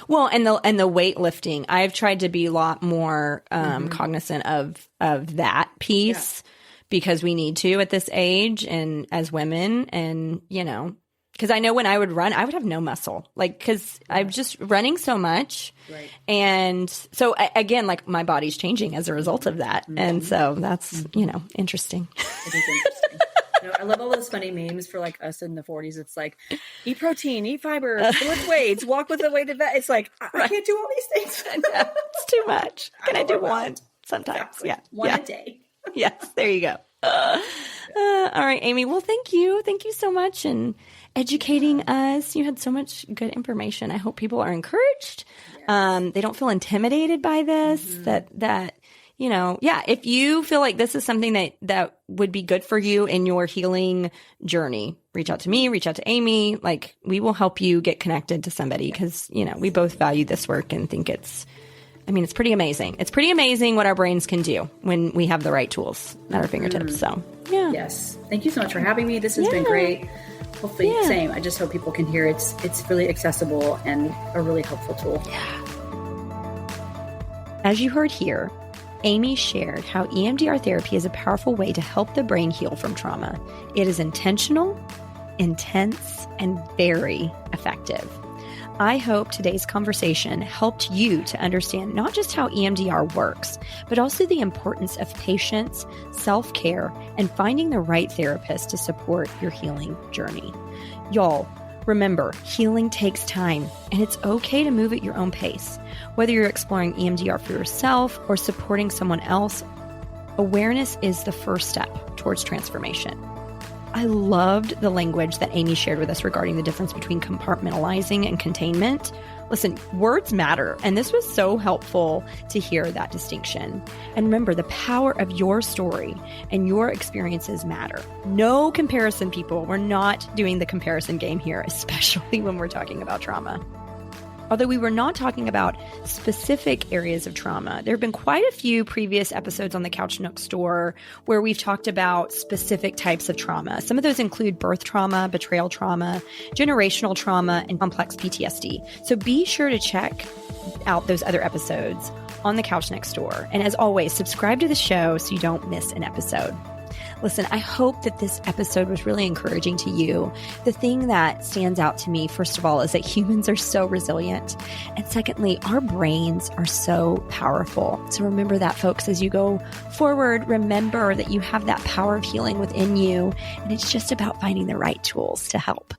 Well, and the weightlifting, I've tried to be a lot more cognizant of that piece, because we need to at this age and as women, and because I know when I would run, I would have no muscle, like, because I'm just running so much. Right. And so, again, like, my body's changing as a result of that. And so that's, interesting. It is interesting. I love all those funny memes for, like, us in the 40s. It's like, eat protein, eat fiber, lift weights, walk with the weighted vet. It's like, I can't do all these things. It's too much. Can I do one? Sometimes. Exactly. Yeah. One a day. Yes. There you go. All right, Amy. Well, thank you. Thank you so much. And educating us. You had so much good information. I hope people are encouraged. Yes. They don't feel intimidated by this, that, if you feel like this is something that would be good for you in your healing journey, reach out to me, reach out to Amy. Like, we will help you get connected to somebody because, we both value this work and think it's pretty amazing. It's pretty amazing what our brains can do when we have the right tools at our fingertips. So, yeah. Yes. Thank you so much for having me. This has been great. Hopefully, same. I just hope people can hear it's really accessible and a really helpful tool. Yeah. As you heard here, Amy shared how EMDR therapy is a powerful way to help the brain heal from trauma. It is intentional, intense, and very effective. I hope today's conversation helped you to understand not just how EMDR works, but also the importance of patience, self-care, and finding the right therapist to support your healing journey. Y'all, remember, healing takes time, and it's okay to move at your own pace. Whether you're exploring EMDR for yourself or supporting someone else, awareness is the first step towards transformation. I loved the language that Amy shared with us regarding the difference between compartmentalizing and containment. Listen, words matter, and this was so helpful to hear that distinction. And remember, the power of your story and your experiences matter. No comparison, people. We're not doing the comparison game here, especially when we're talking about trauma. Although we were not talking about specific areas of trauma, there have been quite a few previous episodes on the Couch Nook store where we've talked about specific types of trauma. Some of those include birth trauma, betrayal trauma, generational trauma, and complex PTSD. So be sure to check out those other episodes on the Couch Next Door. And as always, subscribe to the show so you don't miss an episode. Listen, I hope that this episode was really encouraging to you. The thing that stands out to me, first of all, is that humans are so resilient. And secondly, our brains are so powerful. So remember that, folks, as you go forward, remember that you have that power of healing within you. And it's just about finding the right tools to help.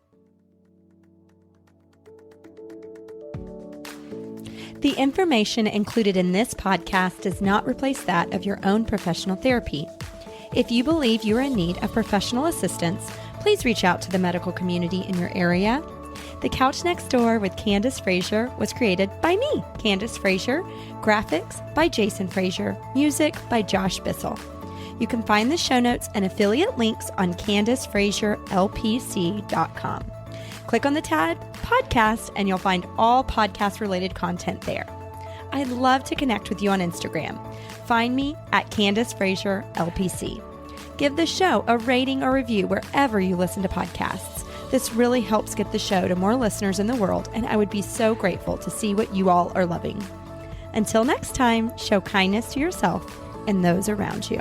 The information included in this podcast does not replace that of your own professional therapy. If you believe you are in need of professional assistance, please reach out to the medical community in your area. The Couch Next Door with Candace Frazier was created by me, Candace Frazier, graphics by Jason Frazier, music by Josh Bissell. You can find the show notes and affiliate links on CandaceFrazierLPC.com. Click on the tab podcast and you'll find all podcast related content there. I'd love to connect with you on Instagram. Find me at Candace Frazier LPC. Give the show a rating or review wherever you listen to podcasts. This really helps get the show to more listeners in the world, and I would be so grateful to see what you all are loving. Until next time, show kindness to yourself and those around you.